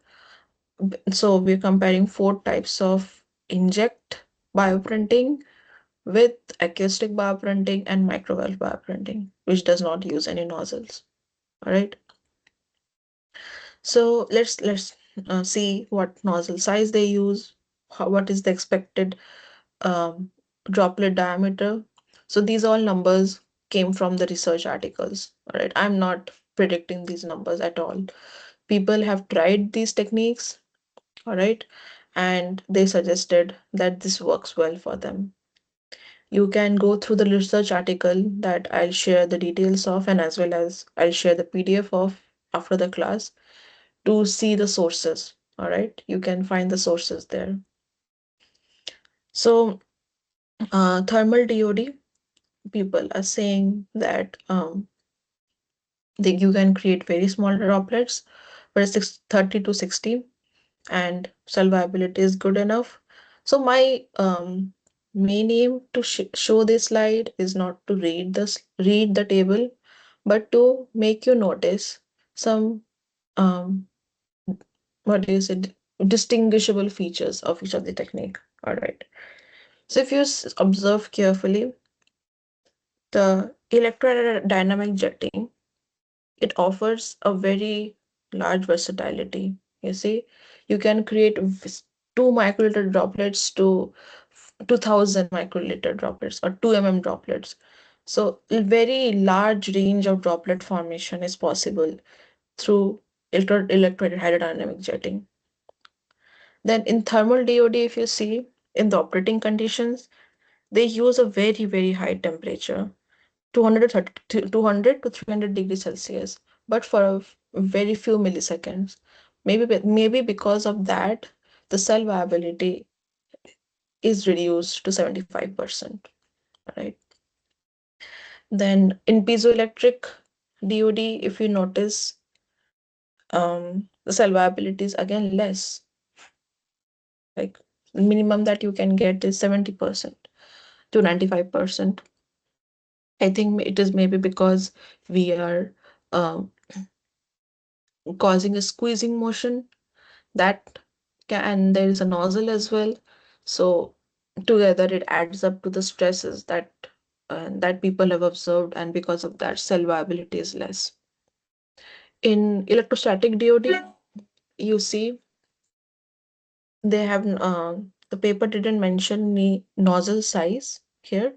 So we're comparing four types of inject bioprinting with acoustic bioprinting and microvalve bioprinting, which does not use any nozzles. All right. So let's see what nozzle size they use, what is the expected um, droplet diameter. So these all numbers came from the research articles. All right. I'm not predicting these numbers at all. People have tried these techniques, all right, and they suggested that this works well for them. You can go through the research article that I'll share the details of, and as well as I'll share the PDF of after the class to see the sources. All right, you can find the sources there. So, thermal DOD, people are saying that you can create very small droplets, but it's 30 to 60, and cell viability is good enough. So my main aim to show this slide is not to read the table, but to make you notice some um, what do you say, distinguishable features of each of the technique. All right. So if you observe carefully, the electrodynamic jetting, it offers a very large versatility. You see, you can create 2 microliter droplets to 2000 microliter droplets or 2 droplets. So a very large range of droplet formation is possible through electrolytic hydrodynamic jetting. Then in thermal DOD, if you see, in the operating conditions, they use a very, very high temperature, 200 to 300 degrees Celsius, but for a very few milliseconds. Maybe because of that, the cell viability is reduced to 75%. Right. Then in piezoelectric DOD, if you notice, the cell viability is again less. Like minimum that you can get is 70% to 95%. I think it is maybe because we are um, causing a squeezing motion that can, and there is a nozzle as well. So together it adds up to the stresses that people have observed, and because of that, cell viability is less. In electrostatic DOD, you see they have the paper didn't mention the nozzle size here,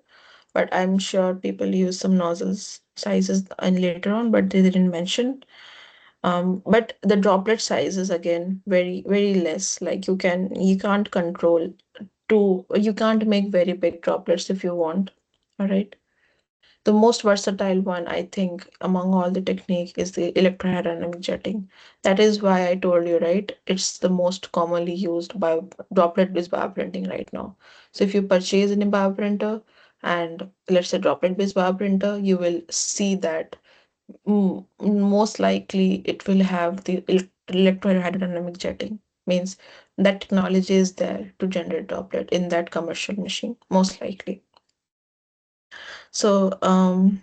but I'm sure people use some nozzles sizes and later on, but they didn't mention. But the droplet size is again very, very less. Like you can't control you can't make very big droplets if you want. All right. The most versatile one, I think, among all the technique is the electrohydrodynamic jetting. That is why I told you, right? It's the most commonly used by droplet-based bioprinting right now. So if you purchase any bioprinter and let's say droplet-based bioprinter, you will see that most likely it will have the electrohydrodynamic jetting. Means that technology is there to generate droplet in that commercial machine, most likely. So an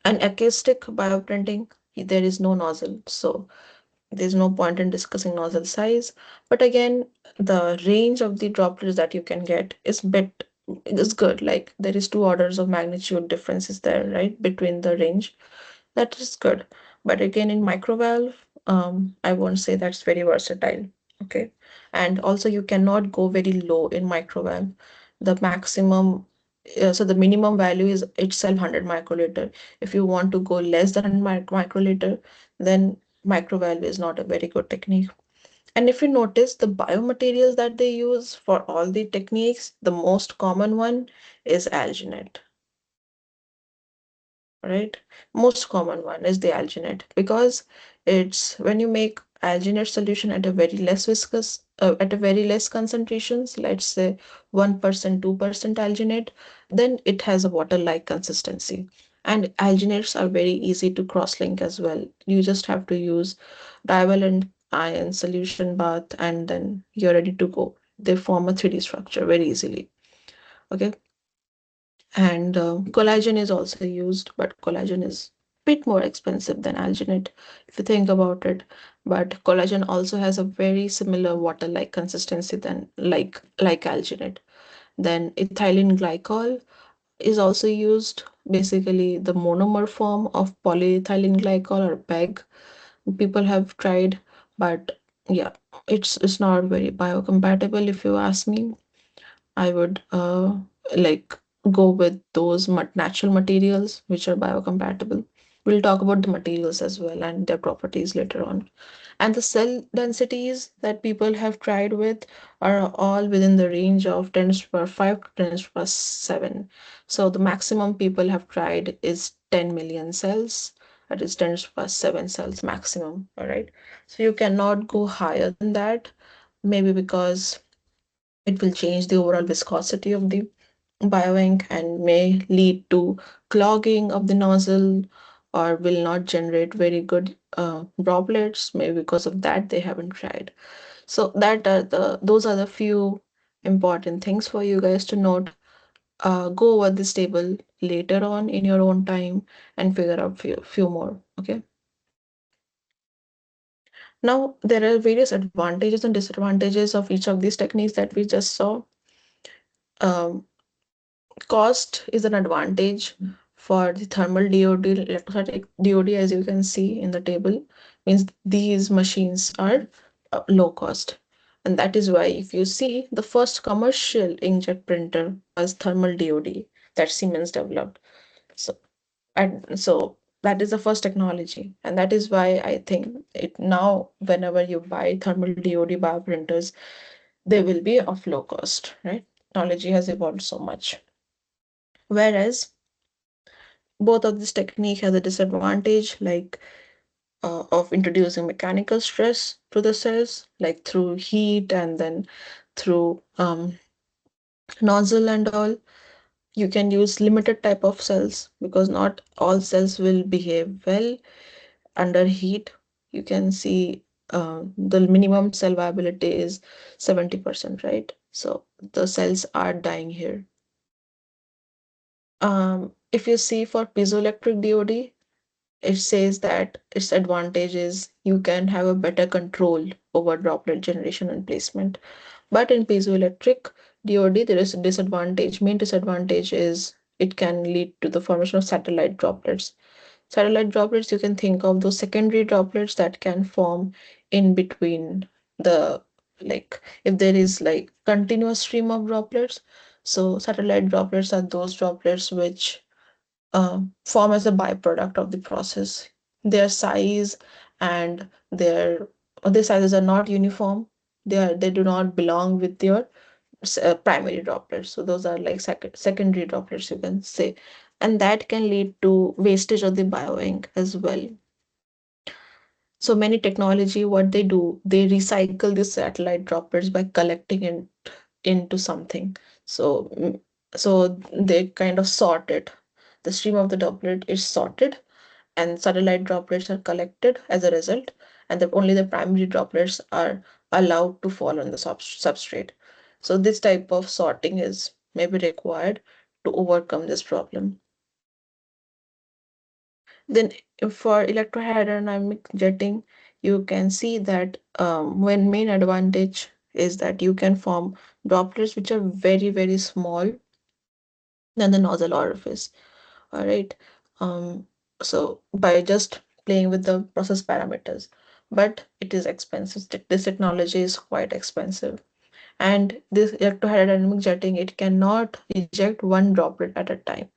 acoustic bioprinting, there is no nozzle, so there's no point in discussing nozzle size. But again, the range of the droplets that you can get is good. Like there is 2 orders of magnitude differences there, right, between the range. That is good. But again, in microvalve, I won't say that's very versatile. Okay. And also you cannot go very low in microvalve. The maximum, so the minimum value is itself 100 microliter. If you want to go less than 100 microliter, then microvalve is not a very good technique. And if you notice the biomaterials that they use for all the techniques, the most common one is alginate, right? Most common one is the alginate because it's when you make alginate solution at a very less viscous, at a very less concentrations, let's say 1%, 2% alginate, then it has a water-like consistency. And alginates are very easy to cross-link as well. You just have to use divalent ion solution bath and then you're ready to go. They form a 3D structure very easily. Okay, and collagen is also used, but collagen is a bit more expensive than alginate if you think about it. But collagen also has a very similar water-like consistency than like alginate. Then ethylene glycol is also used, basically the monomer form of polyethylene glycol or PEG. People have tried, but yeah, it's not very biocompatible if you ask me. I would like go with those natural materials which are biocompatible. We'll talk about the materials as well and their properties later on. And the cell densities that people have tried with are all within the range of 10 to the power 5 to 10 to the power 7. So the maximum people have tried is 10 million cells. That is 10 to the power 7 cells maximum. All right. So you cannot go higher than that, maybe because it will change the overall viscosity of the bioink and may lead to clogging of the nozzle or will not generate very good droplets. Maybe because of that they haven't tried. So that are the those are the few important things for you guys to note. Go over this table later on in your own time and figure out few more. Okay. Now there are various advantages and disadvantages of each of these techniques that we just saw. Um, Cost is an advantage for the thermal DOD, electrostatic DOD, as you can see in the table, means these machines are low cost. And that is why if you see the first commercial inkjet printer was thermal DOD that Siemens developed. So and so that is the first technology. And that is why I think it now whenever you buy thermal DOD bioprinters, they will be of low cost, right? Technology has evolved so much. Whereas both of this technique has a disadvantage like of introducing mechanical stress to the cells like through heat and then through nozzle and all. You can use limited type of cells because not all cells will behave well under heat. You can see the minimum cell viability is 70%, right? So the cells are dying here. If you see for piezoelectric DOD, it says that its advantage is you can have a better control over droplet generation and placement. But in piezoelectric DOD, there is a disadvantage. Main disadvantage is it can lead to the formation of satellite droplets. Satellite droplets, you can think of those secondary droplets that can form in between the like if there is like continuous stream of droplets. So satellite droplets are those droplets which form as a byproduct of the process. Their size and their sizes are not uniform. They do not belong with your primary droplets. So those are like secondary droplets, you can say, and that can lead to wastage of the bioink as well. So many technology, what they do, they recycle the satellite droplets by collecting it into something. So so they kind of sort it. The stream of the droplet is sorted and satellite droplets are collected as a result, and only the primary droplets are allowed to fall on the substrate. So this type of sorting is maybe required to overcome this problem. Then for electrohydrodynamic jetting, you can see that when main advantage is that you can form droplets which are very, very small than the nozzle orifice. All right. Um, so by just playing with the process parameters, but it is expensive. This technology is quite expensive. And this electrohydrodynamic jetting, it cannot eject one droplet at a time.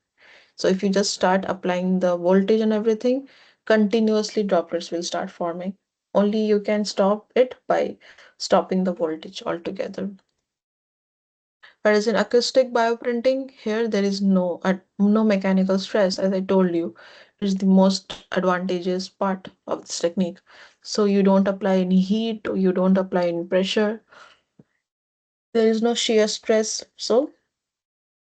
So if you just start applying the voltage and everything, continuously droplets will start forming. Only you can stop it by stopping the voltage altogether. Whereas in acoustic bioprinting, here there is no mechanical stress, as I told you, is the most advantageous part of this technique. So you don't apply any heat, or you don't apply any pressure. There is no shear stress, so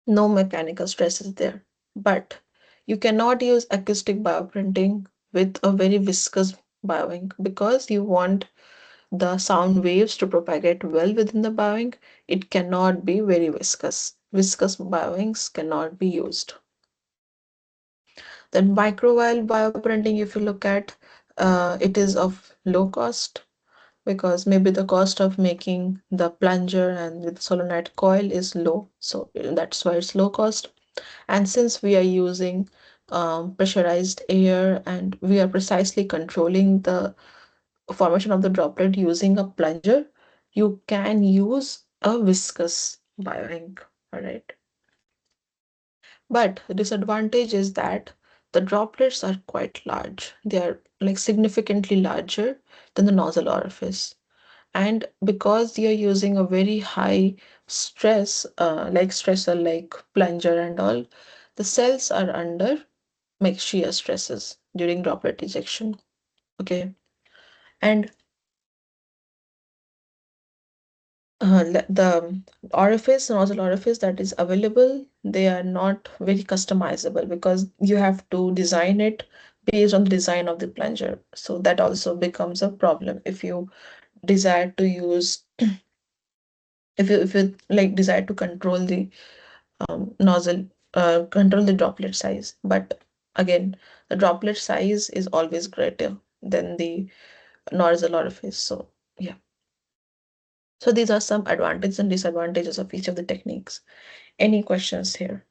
no mechanical stress is there. But you cannot use acoustic bioprinting with a very viscous bioink because you want the sound waves to propagate well within the bioink. It cannot be very viscous. Viscous bioinks cannot be used. Then microvial bioprinting, if you look at, it is of low cost because maybe the cost of making the plunger and with solenoid coil is low. So that's why it's low cost. And since we are using pressurized air and we are precisely controlling the formation of the droplet using a plunger, you can use a viscous bioink. All right. But the disadvantage is that the droplets are quite large. They are like significantly larger than the nozzle orifice. And because you're using a very high stress, like stressor like plunger and all, the cells are under shear stresses during droplet ejection. Okay. And the orifice, nozzle orifice that is available, they are not very customizable because you have to design it based on the design of the plunger. So that also becomes a problem if you desire to use, if you like desire to control the nozzle, control the droplet size. But again, the droplet size is always greater than the nozzle orifice. So yeah. So these are some advantages and disadvantages of each of the techniques. Any questions here?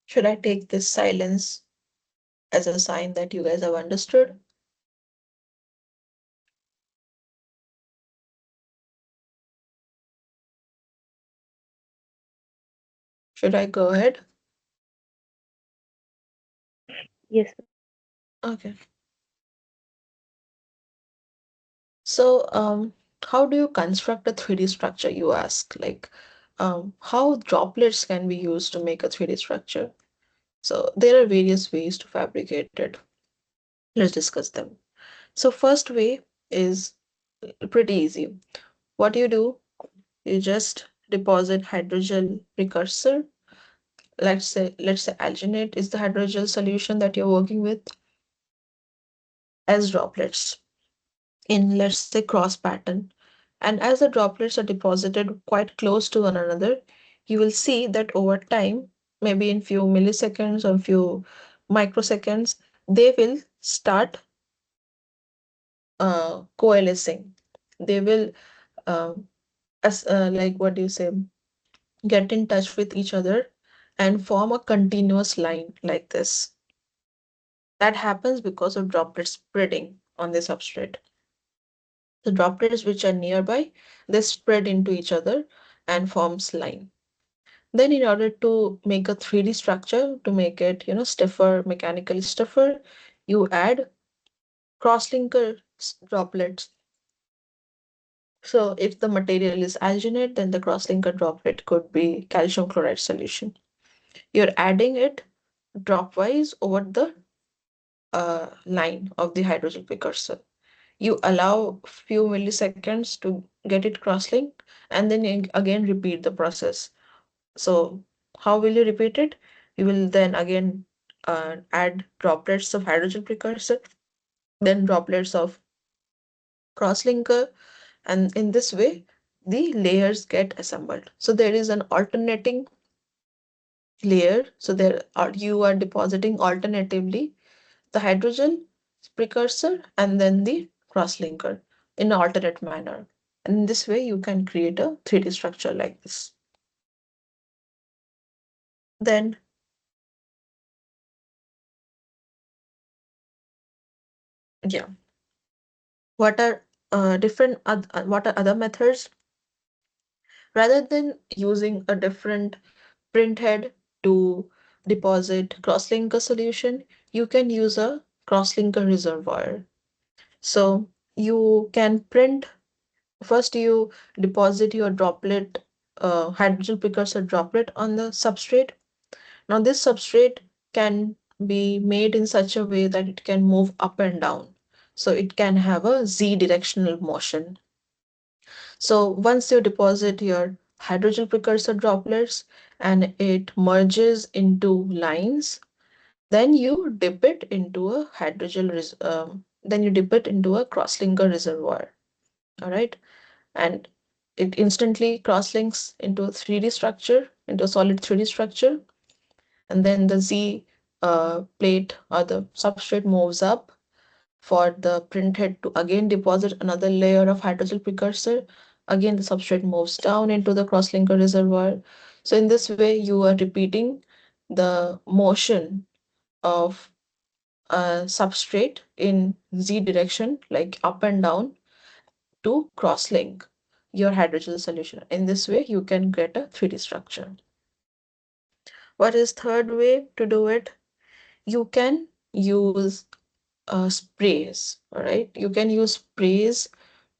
Should I take this silence as a sign that you guys have understood? Should I go ahead? Yes. Okay. So, how do you construct a 3D structure, you ask? Like, how droplets can be used to make a 3D structure? So, there are various ways to fabricate it. Let's discuss them. So, first way is pretty easy. What you do, you just deposit hydrogel precursor. Let's say alginate is the hydrogel solution that you're working with as droplets in, let's say, cross pattern. And as the droplets are deposited quite close to one another, you will see that over time, maybe in few milliseconds or few microseconds, they will start coalescing. They will, as like what do you say, get in touch with each other and form a continuous line like this. That happens because of droplet spreading on the substrate. The droplets which are nearby, they spread into each other and forms line. Then in order to make a 3D structure, to make it, stiffer, mechanically stiffer, you add crosslinker droplets. So if the material is alginate, then the crosslinker droplet could be calcium chloride solution. You're adding it dropwise over the line of the hydrogen precursor. You allow few milliseconds to get it cross-linked, and then you again repeat the process. So how will you repeat it? You will then again add droplets of hydrogen precursor, then droplets of cross-linker, and in this way, the layers get assembled. So there is an alternating layer. So you are depositing alternatively the hydrogen precursor and then the cross-linker in an alternate manner. And in this way, you can create a 3D structure like this. Then Yeah. What are what are other methods? Rather than using a different printhead to deposit crosslinker solution, you can use a crosslinker reservoir. So you can print first, you deposit your droplet, hydrogen precursor droplet on the substrate. Now, this substrate can be made in such a way that it can move up and down. So it can have a z directional motion. So once you deposit your hydrogen precursor droplets and it merges into lines, then you dip it into a then you dip it into a crosslinker reservoir. All right, and it instantly crosslinks into a 3D structure, into a solid 3D structure, and then the Z plate or the substrate moves up for the printhead to again deposit another layer of hydrogen precursor. Again, the substrate moves down into the crosslinker reservoir. So in this way, you are repeating the motion of a substrate in Z direction, like up and down, to crosslink your hydrogen solution. In this way, you can get a 3D structure. What is third way to do it? You can use sprays, all right? You can use sprays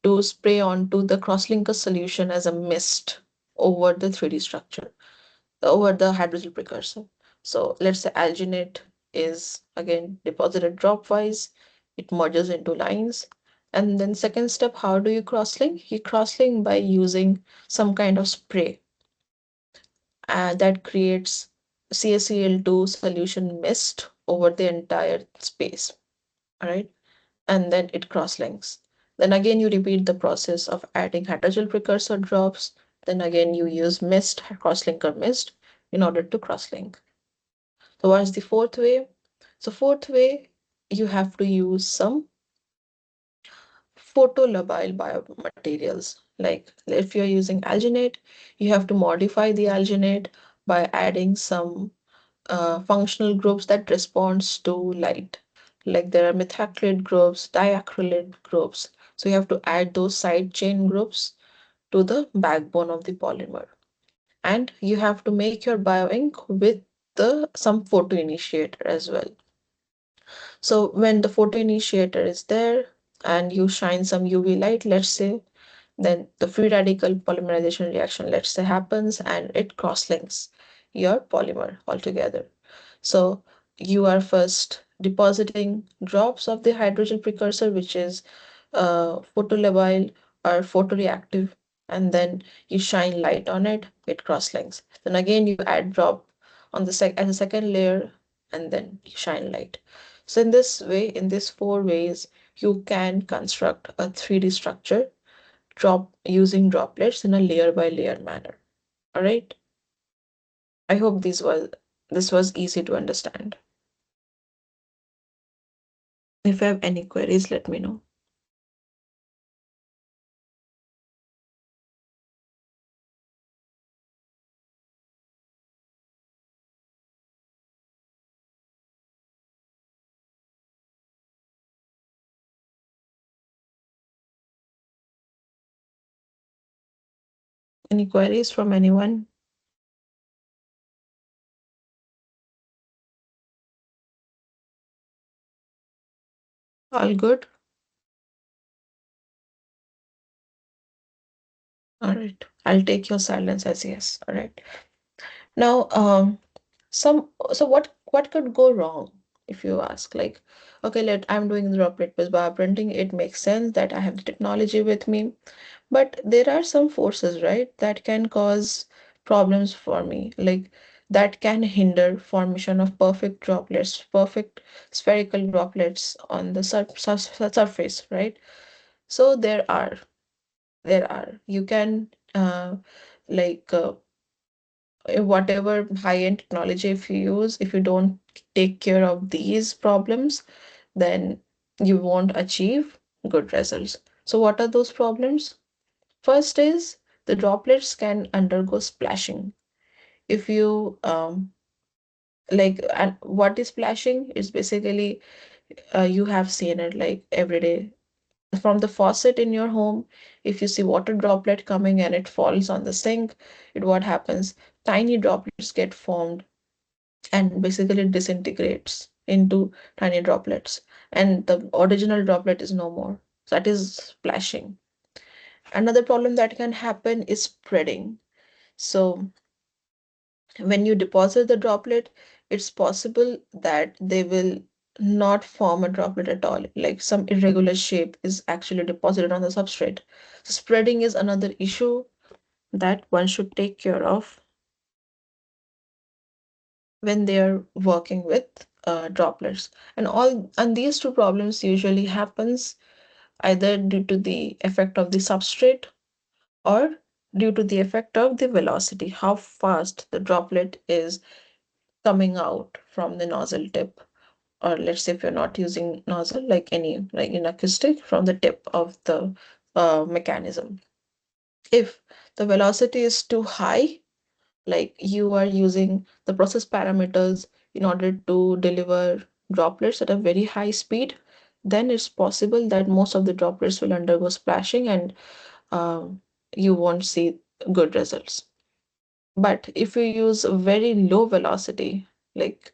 to spray onto the crosslinker solution as a mist over the 3D structure, over the hydrogen precursor. So let's say alginate is again deposited dropwise, it merges into lines. And then second step, how do you crosslink? You crosslink by using some kind of spray that creates CaCl2 solution mist over the entire space. All right, and then it crosslinks. Then again, you repeat the process of adding hydrogen precursor drops. Then again, you use mist, crosslinker mist, in order to crosslink. So what is the fourth way? So fourth way, you have to use some photolabile biomaterials. Like if you're using alginate, you have to modify the alginate by adding some functional groups that responds to light. Like there are methacrylate groups, diacrylate groups. So you have to add those side chain groups to the backbone of the polymer. And you have to make your bioink with the some photoinitiator as well. So when the photoinitiator is there and you shine some UV light, let's say, then the free radical polymerization reaction, let's say, happens and it crosslinks your polymer altogether. So you are first depositing drops of the hydrogen precursor, which is photolabile or photoreactive, and then you shine light on it, it crosslinks. Then again you add drop on the as a second layer, and then you shine light. So in this way, in these four ways, you can construct a 3D structure drop using droplets in a layer by layer manner. All right. I hope this was easy to understand. If you have any queries, let me know. Any queries from anyone? All good? All right. I'll take your silence as yes. All right. Now, what could go wrong if you ask? Like, okay, I'm doing the droplet-based bioprinting. It makes sense that I have the technology with me. But there are some forces, right, that can cause problems for me, like that can hinder formation of perfect droplets, perfect spherical droplets on the surface, right? So you can like whatever high-end technology if you use, if you don't take care of these problems, then you won't achieve good results. So what are those problems? First is the droplets can undergo splashing. If you and what is splashing? It's basically You have seen it like every day from the faucet in your home. If you see water droplet coming and it falls on the sink, it what happens? Tiny droplets get formed and basically it disintegrates into tiny droplets, and the original droplet is no more. So that is splashing. Another problem that can happen is spreading. So when you deposit the droplet, it's possible that they will not form a droplet at all. Like some irregular shape is actually deposited on the substrate. So spreading is another issue that one should take care of when they are working with droplets. And these two problems usually happens either due to the effect of the substrate or due to the effect of the velocity, how fast the droplet is coming out from the nozzle tip, or let's say if you're not using nozzle, like any like in acoustic, from the tip of the mechanism. If the velocity is too high, like you are using the process parameters in order to deliver droplets at a very high speed, then it's possible that most of the droplets will undergo splashing and um, you won't see good results. But if you use a very low velocity, like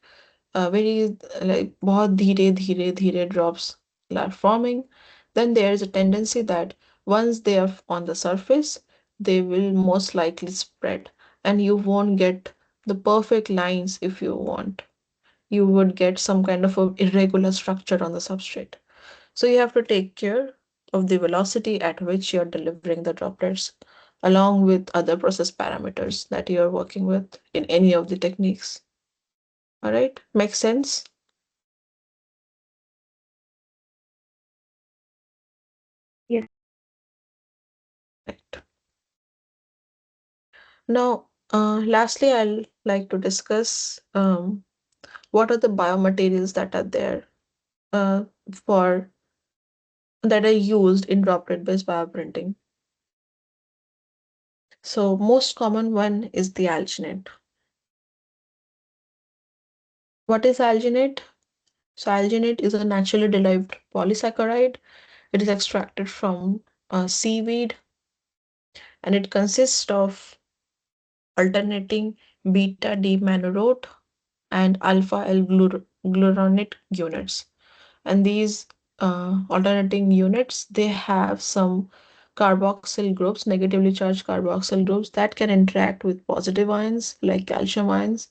very like बहुत धीरे धीरे धीरे drops are forming, then there is a tendency that once they are on the surface, they will most likely spread, and you won't get the perfect lines if you want. You would get some kind of a irregular structure on the substrate. So you have to take care of the velocity at which you're delivering the droplets, along with other process parameters that you're working with in any of the techniques. All right, makes sense? Yes. Right. Now, lastly, I'll like to discuss what are the biomaterials that are there uh, for that are used in droplet-based bioprinting. So, most common one is the alginate. What is alginate? So, alginate is a naturally derived polysaccharide. It is extracted from seaweed, and it consists of alternating beta D manorote and alpha L glucuronate units. And these alternating units, they have some carboxyl groups, negatively charged carboxyl groups that can interact with positive ions like calcium ions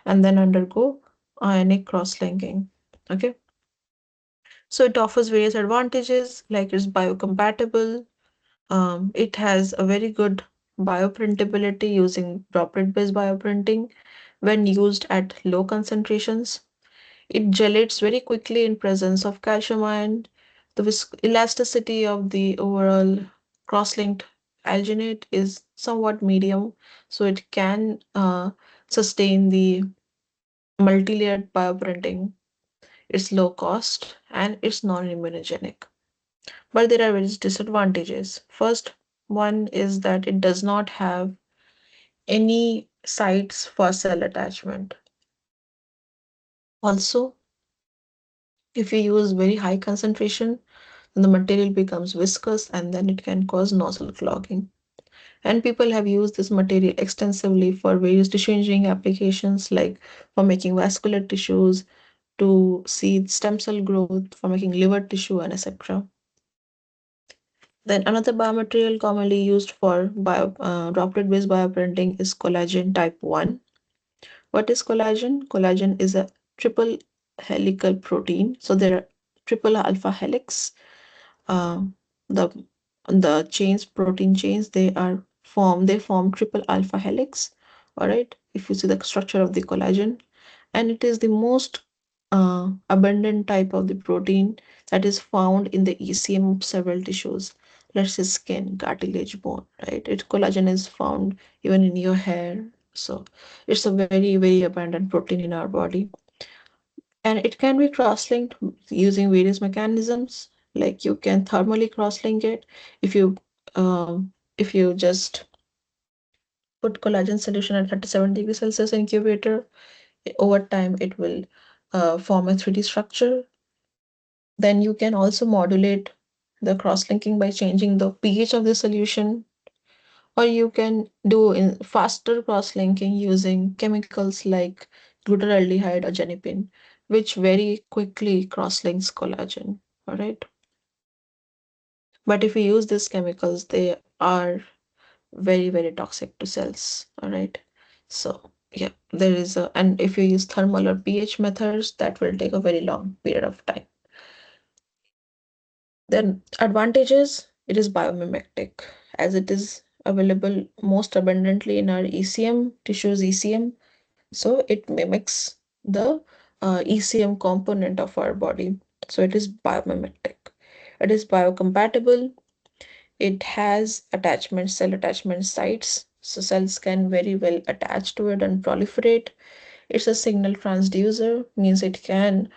and then undergo ionic cross-linking. Okay, so it offers various advantages, like it's biocompatible. It has a very good bioprintability using droplet-based bioprinting when used at low concentrations. It gelates very quickly in presence of calcium ion. The elasticity of the overall cross-linked alginate is somewhat medium, so it can sustain the multi-layered bioprinting. It's low cost and it's non-immunogenic. But there are various disadvantages. First one is that it does not have any sites for cell attachment. Also, if you use very high concentration, then the material becomes viscous and then it can cause nozzle clogging. And people have used this material extensively for various tissue engineering applications, like for making vascular tissues, to see stem cell growth, for making liver tissue, and etc. Then another biomaterial commonly used for droplet-based bioprinting is collagen type 1. What is collagen? Collagen is a triple helical protein. So there are triple alpha helix. Uh, the chains, protein chains, they form triple alpha helix. All right. If you see the structure of the collagen, and it is the most abundant type of the protein that is found in the ECM of several tissues. Let's say skin, cartilage, bone, right? Collagen is found even in your hair. So it's a very, very abundant protein in our body. And it can be cross-linked using various mechanisms. Like you can thermally cross-link it. If you if you just put collagen solution at 37 degrees Celsius incubator, over time it will form a 3D structure. Then you can also modulate the cross-linking by changing the pH of the solution, or you can do in faster cross-linking using chemicals like glutaraldehyde or genipin, which very quickly cross-links collagen. All right. But if we use these chemicals, they are very, very toxic to cells. All right. So yeah, there is a, and if you use thermal or pH methods, that will take a very long period of time. Then advantages, it is biomimetic as it is available most abundantly in our ECM tissues, ECM. So it mimics the ECM component of our body. So it is biomimetic. It is biocompatible. It has attachment, cell attachment sites. So cells can very well attach to it and proliferate. It's a signal transducer, means it can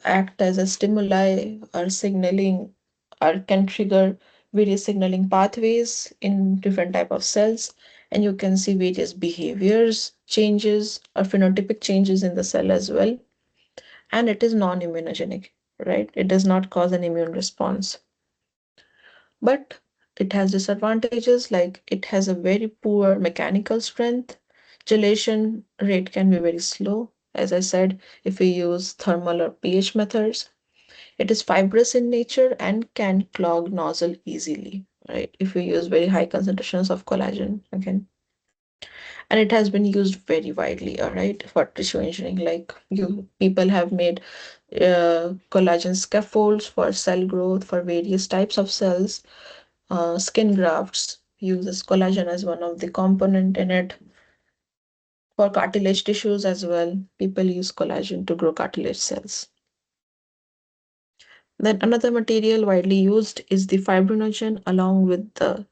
act as a stimuli or signaling or can trigger various signaling pathways in different type of cells, and you can see various behaviors changes or phenotypic changes in the cell as well. And it is non-immunogenic, right? It does not cause an immune response. But it has disadvantages like it has a very poor mechanical strength. Gelation rate can be very slow. As I said, if we use thermal or pH methods, it is fibrous in nature and can clog nozzle easily, right? If we use very high concentrations of collagen again. And it has been used very widely, all right, for tissue engineering. Like you people have made collagen scaffolds for cell growth for various types of cells. Skin grafts uses collagen as one of the component in it. For cartilage tissues as well, people use collagen to grow cartilage cells. Then another material widely used is the fibrinogen along with the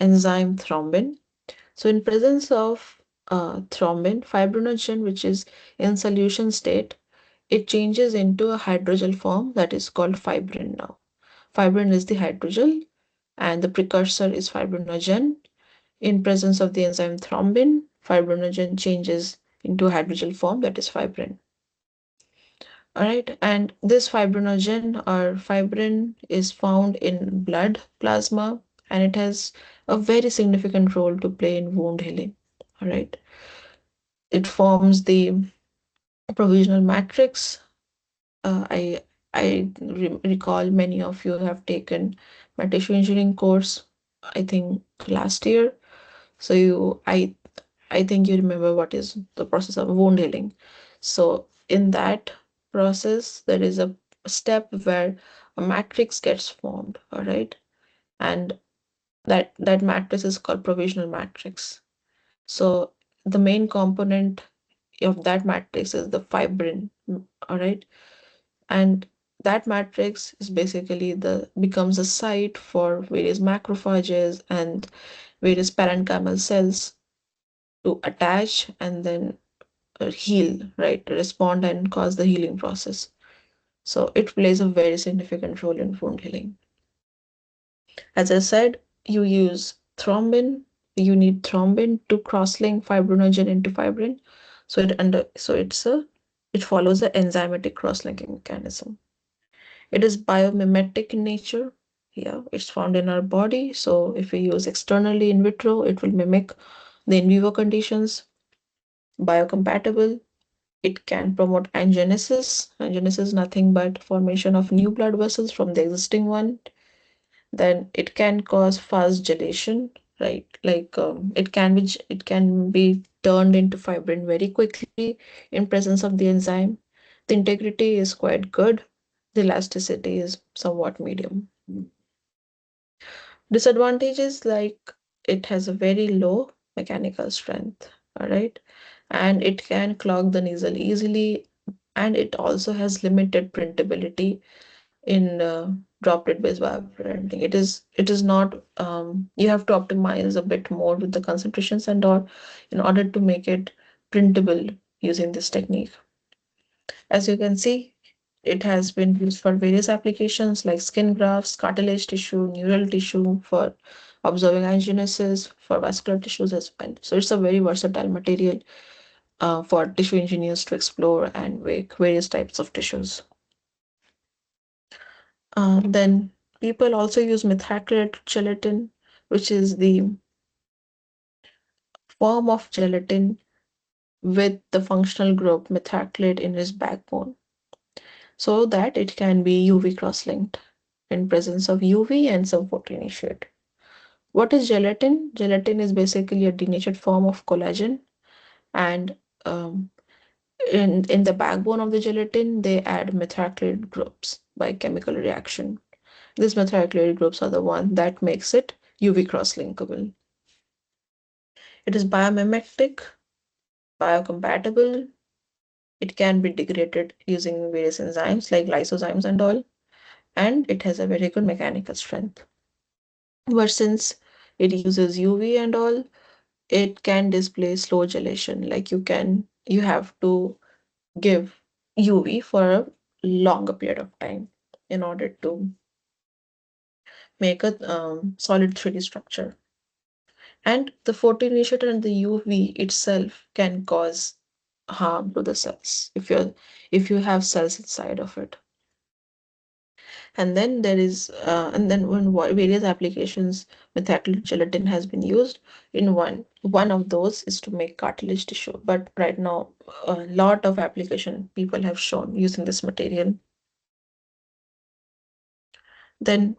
enzyme thrombin. So in presence of thrombin, fibrinogen, which is in solution state, it changes into a hydrogel form that is called fibrin now. Fibrin is the hydrogel and the precursor is fibrinogen. In presence of the enzyme thrombin, fibrinogen changes into a hydrogel form that is fibrin. All right, and this fibrinogen or fibrin is found in blood plasma, and it has a very significant role to play in wound healing. All right, it forms the provisional matrix. I recall many of you have taken my tissue engineering course, I think last year. So I think you remember what is the process of wound healing. So in that process, there is a step where a matrix gets formed, all right? And that matrix is called provisional matrix. So the main component of that matrix is the fibrin, all right? And that matrix is basically the becomes a site for various macrophages and various parenchymal cells to attach and then heal, right? Respond and cause the healing process. So it plays a very significant role in wound healing. As I said, you use thrombin. You need thrombin to cross-link fibrinogen into fibrin. So it follows a enzymatic cross-linking mechanism. It is biomimetic in nature. Yeah, it's found in our body. So if we use externally in vitro, it will mimic the in vivo conditions. Biocompatible. It can promote angiogenesis. Angiogenesis is nothing but formation of new blood vessels from the existing one. Then it can cause fast gelation, right? Like it can be turned into fibrin very quickly in presence of the enzyme. The integrity is quite good. The elasticity is somewhat medium. Disadvantages like it has a very low mechanical strength, all right, and it can clog the nozzle easily, and it also has limited printability in droplet-based bioprinting. It is not you have to optimize a bit more with the concentrations and all in order to make it printable using this technique. As you can see, it has been used for various applications like skin grafts, cartilage tissue, neural tissue, for observing angiogenesis, for vascular tissues as well. So it's a very versatile material for tissue engineers to explore and make various types of tissues. Then people also use methacrylate gelatin, which is the form of gelatin with the functional group methacrylate in its backbone, so that it can be UV cross-linked in presence of UV and some photoinitiate. What is gelatin? Gelatin is basically a denatured form of collagen, and um, in the backbone of the gelatin, they add methacrylate groups by chemical reaction. These methacrylate groups are the one that makes it UV cross-linkable. It is biomimetic, biocompatible. It can be degraded using various enzymes like lysozymes and all, and it has a very good mechanical strength. But since it uses UV and all, it can display slow gelation. Like you have to give UV for a longer period of time in order to make a solid 3D structure. And the photoinitiator and the UV itself can cause harm to the cells if you have cells inside of it. And then when various applications methacrylate gelatin has been used. In one of those is to make cartilage tissue, but right now a lot of application people have shown using this material. Then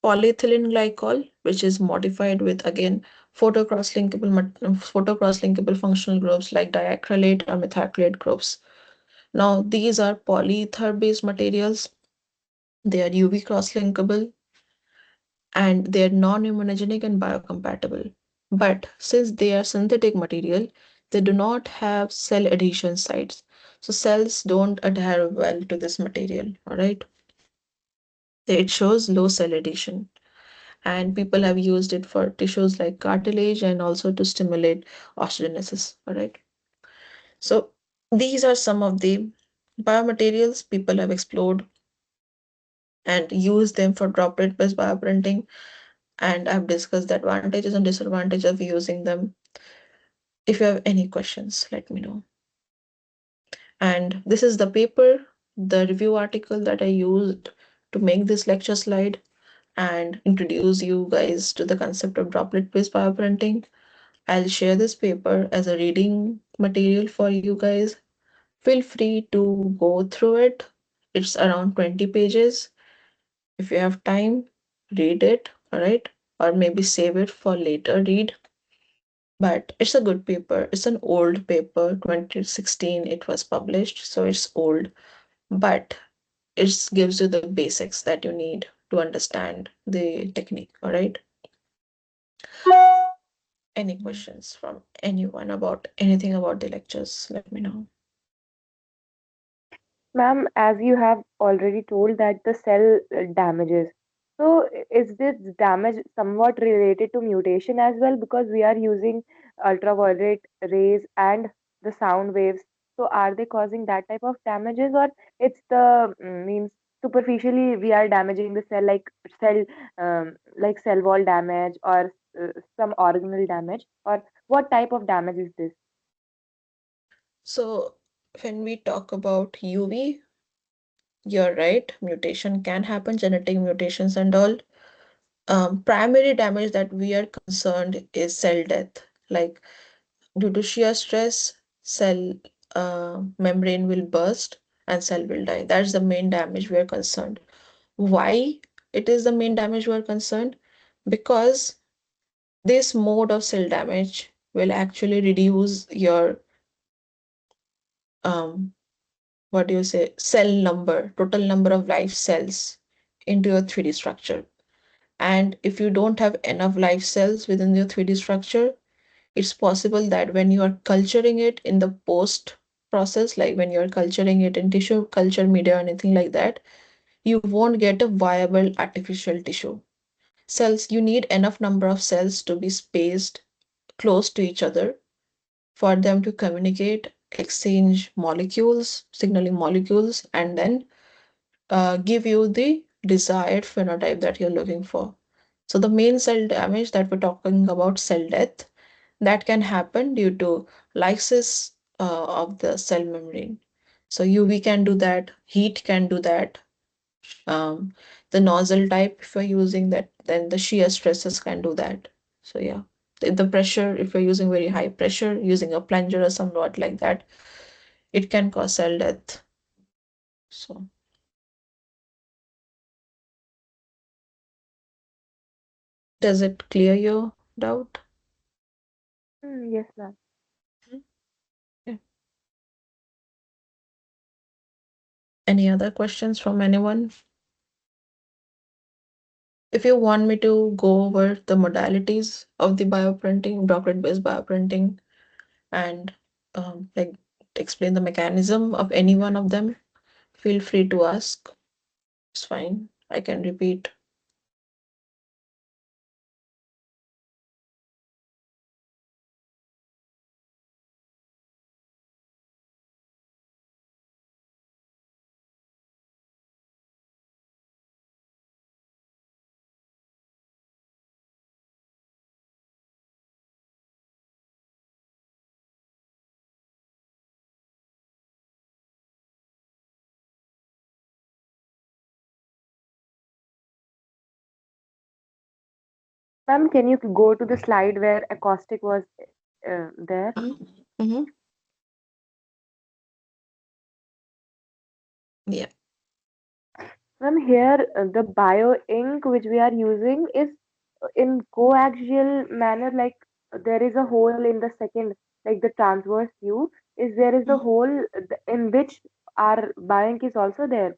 polyethylene glycol, which is modified with again photocross-linkable functional groups like diacrylate or methacrylate groups. Now these are polyether based materials. They are UV cross-linkable and they are non-immunogenic and biocompatible. But since they are synthetic material, they do not have cell adhesion sites. So cells don't adhere well to this material, all right? It shows low cell adhesion. And people have used it for tissues like cartilage and also to stimulate osteogenesis, all right? So these are some of the biomaterials people have explored and used them for droplet-based bioprinting, and I've discussed the advantages and disadvantages of using them. If you have any questions, let me know. And this is the paper, the review article that I used to make this lecture slide and introduce you guys to the concept of droplet-based bioprinting. I'll share this paper as a reading material for you guys. Feel free to go through it. It's around 20 pages. If you have time, read it, all right? Or maybe save it for later read. But it's a good paper. It's an old paper, 2016 it was published, so it's old. But it gives you the basics that you need to understand the technique, all right? Any questions from anyone about anything about the lectures? Let me know. Ma'am, as you have already told that the cell damages. So is this damage somewhat related to mutation as well? Because we are using ultraviolet rays and the sound waves. So are they causing that type of damages, or it's the means superficially we are damaging the cell like cell wall damage or some organelle damage, or what type of damage is this? So when we talk about UV, you're right, mutation can happen, genetic mutations and all. Primary damage that we are concerned is cell death. Like due to shear stress, cell membrane will burst and cell will die. That's the main damage we are concerned. Why it is the main damage we are concerned? Because this mode of cell damage will actually reduce your um, what do you say, cell number, total number of live cells into your 3D structure. And if you don't have enough live cells within your 3D structure, it's possible that when you are culturing it in the post process, like when you're culturing it in tissue culture media or anything like that, you won't get a viable artificial tissue. Cells, you need enough number of cells to be spaced close to each other for them to communicate, exchange molecules, signaling molecules, and then give you the desired phenotype that you're looking for. So the main cell damage that we're talking about, cell death, that can happen due to lysis of the cell membrane. So UV can do that, heat can do that, um, the nozzle type, if you're using that, then the shear stresses can do that. So yeah, the pressure, if you're using very high pressure, using a plunger or somewhat like that, it can cause cell death. So does it clear your doubt? Yes, ma'am. Mhm. Yeah. Any other questions from anyone? If you want me to go over the modalities of the bioprinting, droplet-based bioprinting, and like explain the mechanism of any one of them, feel free to ask. It's fine. I can repeat. Ma'am, can you go to the slide where acoustic was there? Mm-hmm. Yeah. Ma'am, here the bio ink which we are using is in coaxial manner, like there is a hole in the second, like the transverse view is there is a Mhm. hole in which our bio ink is also there,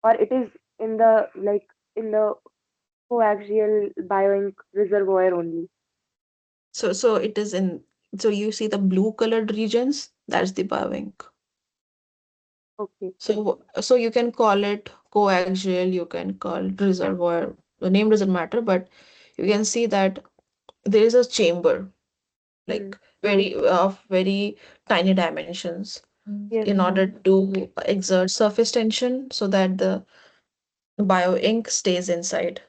or it is in the like in the coaxial bio ink reservoir only. So it is in. So you see the blue colored regions. That's the bioink. Okay. So you can call it coaxial. You can call it reservoir. The name doesn't matter, but you can see that there is a chamber, Hmm. like very tiny dimensions, Yes, in ma'am. order to exert surface tension so that the bio ink stays inside.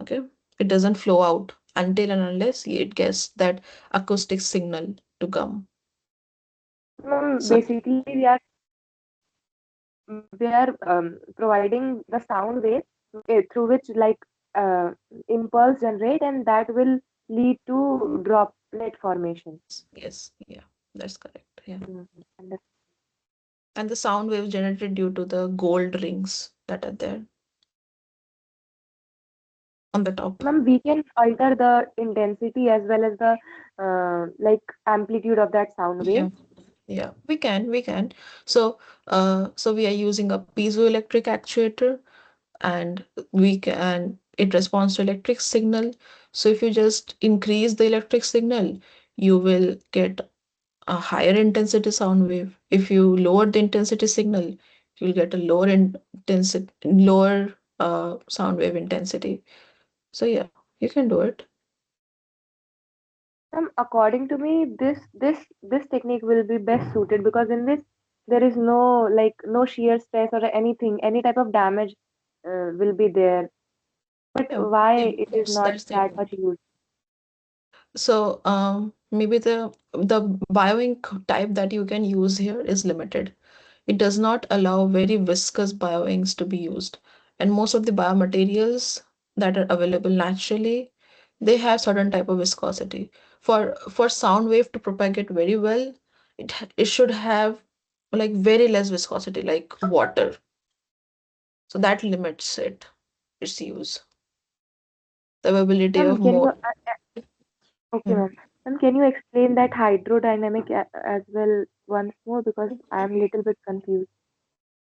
Okay, it doesn't flow out until and unless it gets that acoustic signal to come. Ma'am, So basically we are providing the sound wave through which like uh, impulse generate and that will lead to droplet formation. yes, yeah, that's correct. Yeah, Mhm. and the sound waves generated due to the gold rings that are there on the top. Ma'am, we can alter the intensity as well as the like amplitude of that sound wave. Yeah, yeah, we can. So we are using a piezoelectric actuator, and we can it responds to electric signal. So if you just increase the electric signal, you will get a higher intensity sound wave. If you lower the intensity signal, you'll get a lower sound wave intensity. So yeah, you can do it. According to me, this technique will be best suited because in this there is no like no shear stress or anything, any type of damage will be there. But Yeah, why it is not that's the that much advantage. used? So maybe the bioink type that you can use here is limited. It does not allow very viscous bioinks to be used. And most of the biomaterials that are available naturally, they have certain type of viscosity. For sound wave to propagate very well, it should have like very less viscosity, like water. So that limits its use. The availability Ma'am, of can you more. okay, Hmm. ma'am. Ma'am, can you explain that hydrodynamic as well once more because I'm little bit confused.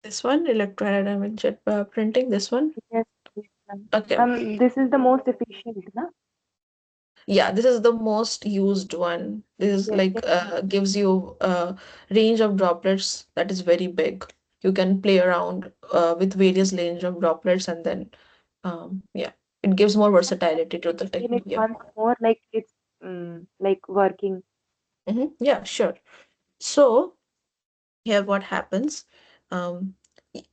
This one, electrodynamic jet printing, this one. Yes, yes, ma'am. Okay. This is the most efficient, na? Yeah, this is the most used one. This is Yes, like yes, ma'am. gives you a range of droplets that is very big. You can play around with various range of droplets, and then yeah, it gives more Ma'am, can versatility to the you explain technique. it Yeah. once more, like it's like working? Yeah, sure. So here what happens, um, y-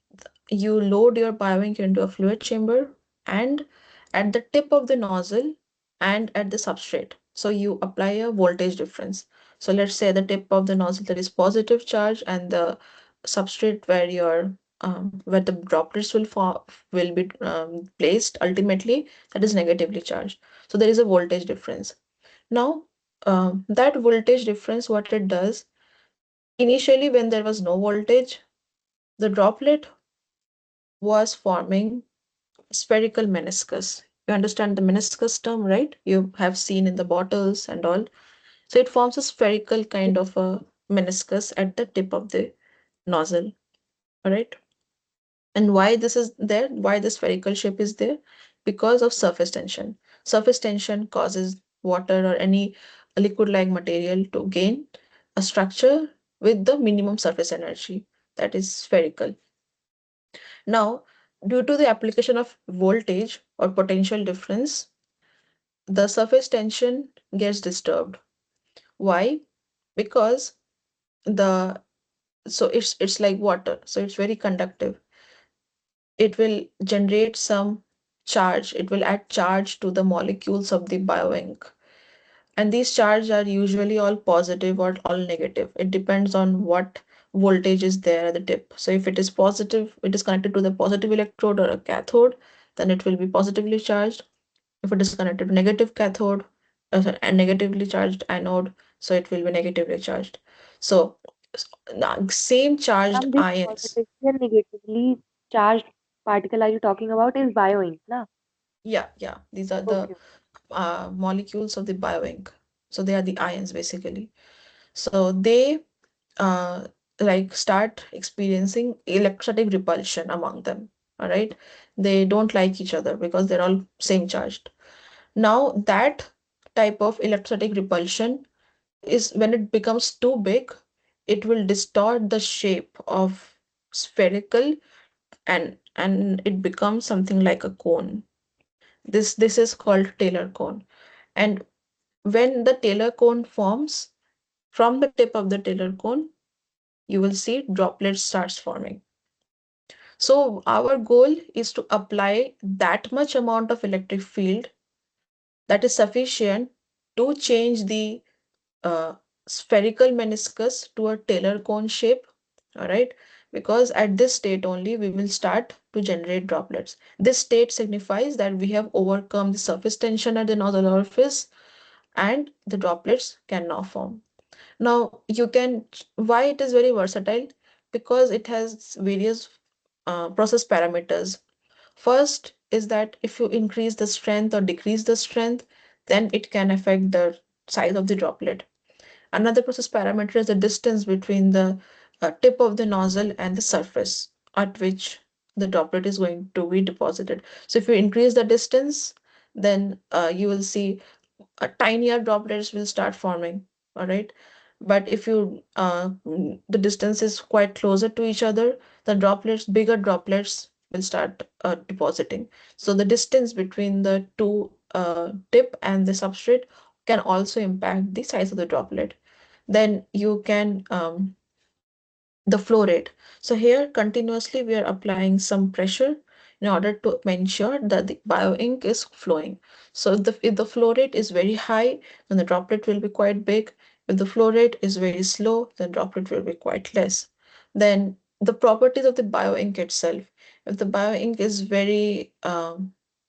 you load your bioink into a fluid chamber, and at the tip of the nozzle and at the substrate. So you apply a voltage difference. So let's say the tip of the nozzle, there is positive charge, and the substrate where your where the droplets will be placed ultimately, that is negatively charged. So there is a voltage difference. Now, that voltage difference, what it does, initially when there was no voltage, the droplet was forming spherical meniscus. You understand the meniscus term, right? You have seen in the bottles and all. So it forms a spherical kind of a meniscus at the tip of the nozzle. All right. And why this is there, why the spherical shape is there? Because of surface tension. Surface tension causes water or any liquid-like material to gain a structure with the minimum surface energy, that is spherical. Now, due to the application of voltage or potential difference, the surface tension gets disturbed. Why? Because the it's like water, so it's very conductive. It will generate some charge, it will add charge to the molecules of the bioink. And these charges are usually all positive or all negative. It depends on what voltage is there at the tip. So if it is positive, it is connected to the positive electrode or a cathode, then it will be positively charged. If it is connected to negative cathode, a negatively charged anode, so it will be negatively charged. So same charged Ma'am, this ions. positively and negatively charged particle are you talking about is bioink, na? Yeah, these are the Okay. molecules of the bioink. So they are the ions basically. So they uh, like start experiencing electrostatic repulsion among them. All right, they don't like each other because they're all same charged. Now that type of electrostatic repulsion is when it becomes too big, it will distort the shape of spherical, and it becomes something like a cone. This is called Taylor cone. And when the Taylor cone forms, from the tip of the Taylor cone, you will see droplets starts forming. So our goal is to apply that much amount of electric field that is sufficient to change the uh, spherical meniscus to a Taylor cone shape. All right, because at this state only we will start to generate droplets. This state signifies that we have overcome the surface tension at the nozzle orifice and the droplets can now form. Now you can, why it is very versatile? Because it has various process parameters. First is that if you increase the strength or decrease the strength, then it can affect the size of the droplet. Another process parameter is the distance between the tip of the nozzle and the surface at which the droplet is going to be deposited. So if you increase the distance, then you will see tinier droplets will start forming. All right. But if you the distance is quite closer to each other, the droplets, bigger droplets will start depositing. So the distance between the two tip and the substrate can also impact the size of the droplet. Then you can the flow rate. So here continuously we are applying some pressure in order to ensure that the bioink is flowing. So if the flow rate is very high, then the droplet will be quite big. If the flow rate is very slow, then droplet will be quite less. Then the properties of the bioink itself. If the bioink is very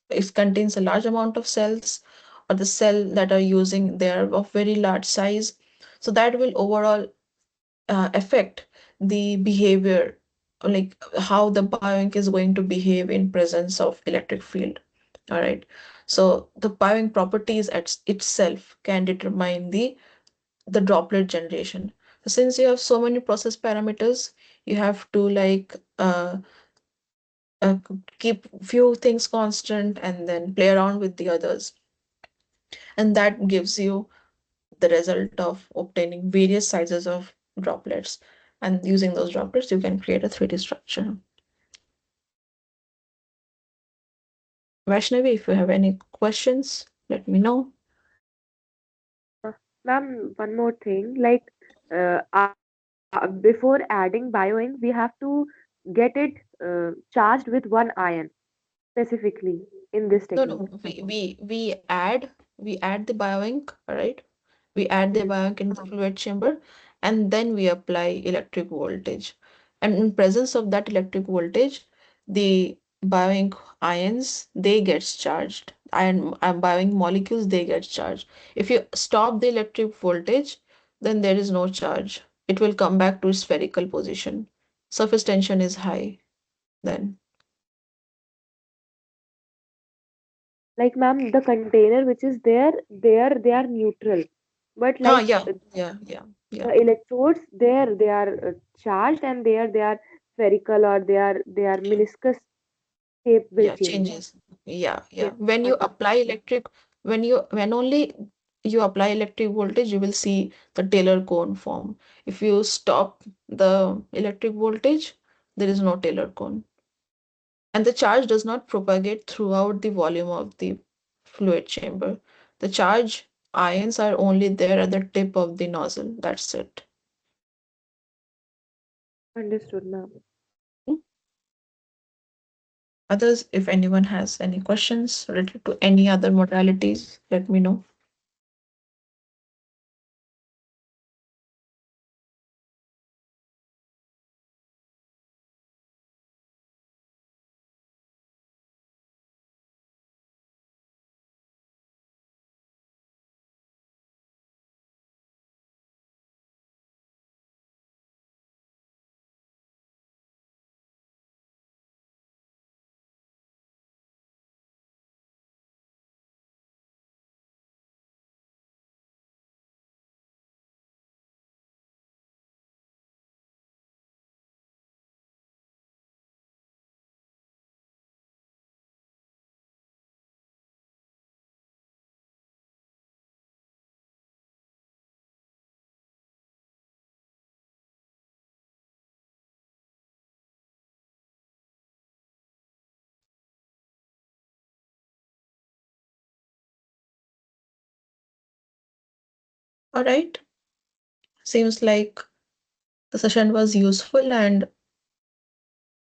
it contains a large amount of cells, or the cell that are using they are of very large size, so that will overall affect the behavior, like how the bioink is going to behave in presence of electric field. All right. So the bioink properties itself can determine the droplet generation. So since you have so many process parameters, you have to like uh, keep few things constant and then play around with the others, and that gives you the result of obtaining various sizes of droplets. And using those droplets, you can create a 3D structure. Vaishnavi, if you have any questions, let me know. Ma'am, one more thing, like before adding bioink, we have to get it charged with one ion specifically in this No, technique. no, we add the bioink, all right? We add the Hmm. bioink into the fluid chamber, and then we apply electric voltage. And in presence of that electric voltage, the bioink ions, they gets charged, and bioink molecules, they get charged. If you stop the electric voltage, then there is no charge. It will come back to its spherical position. Surface tension is high then. Like, ma'am, the container which is there, they are neutral. But Huh, like yeah, yeah, yeah, yeah, the electrodes, there they are charged, and there they are spherical, or they are yeah, meniscus shape will yeah, change. changes. Yeah, yeah. Yes, When you apply electric, when only you apply electric voltage, you will see the Taylor cone form. If you stop the electric voltage, there is no Taylor cone. And the charge does not propagate throughout the volume of the fluid chamber. The charge ions are understood, only there at the tip of the nozzle. That's it. understood, ma'am. Others, if anyone has any questions related to any other modalities, let me know. All right. Seems like the session was useful and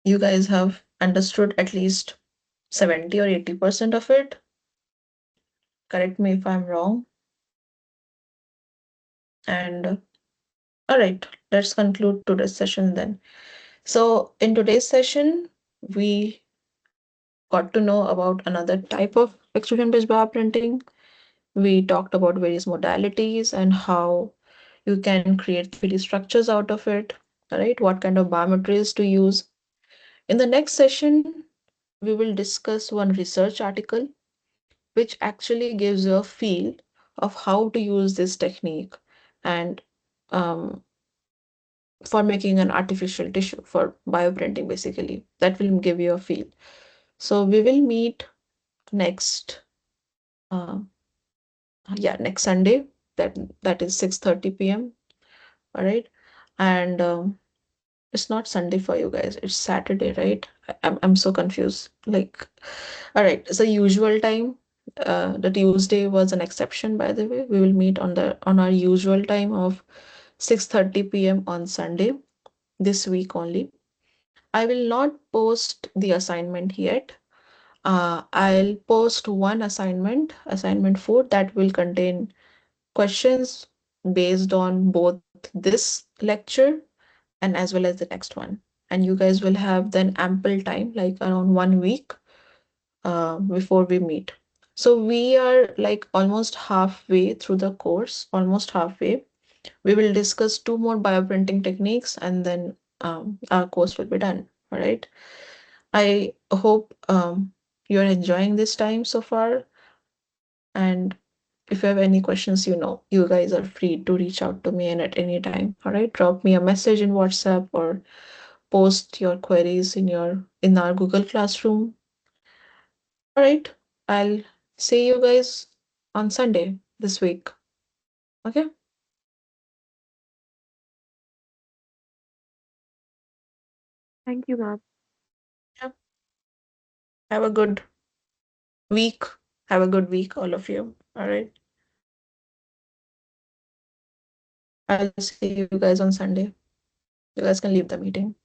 you guys have understood at least 70 or 80% of it. Correct me if I'm wrong. And all right, let's conclude today's session then. So, in today's session, we got to know about another type of extrusion based bioprinting. We talked about various modalities and how you can create 3D structures out of it. All right, what kind of biomaterials to use. In the next session, we will discuss one research article which actually gives you a feel of how to use this technique and um, for making an artificial tissue for bioprinting, basically. That will give you a feel. So we will meet next, uh, yeah, next Sunday. That is 6:30 p.m. All right, and it's not Sunday for you guys. It's Saturday, right? I'm so confused. Like, all right, it's the usual time. The Tuesday was an exception, by the way. We will meet on our usual time of 6:30 p.m. on Sunday this week only. I will not post the assignment yet. I'll post one assignment 4, that will contain questions based on both this lecture and as well as the next one. And you guys will have then ample time, like around 1 week before we meet. So we are like almost halfway through the course, almost halfway. We will discuss 2 more bioprinting techniques and then our course will be done. All right. I hope you're enjoying this time so far. And if you have any questions, you guys are free to reach out to me and at any time. All right. Drop me a message in WhatsApp or post your queries in our Google Classroom. All right. I'll see you guys on Sunday this week. Okay. Thank you, ma'am. Yeah. Have a good week. Have a good week, all of you. All right. I'll see you guys on Sunday. You guys can leave the meeting.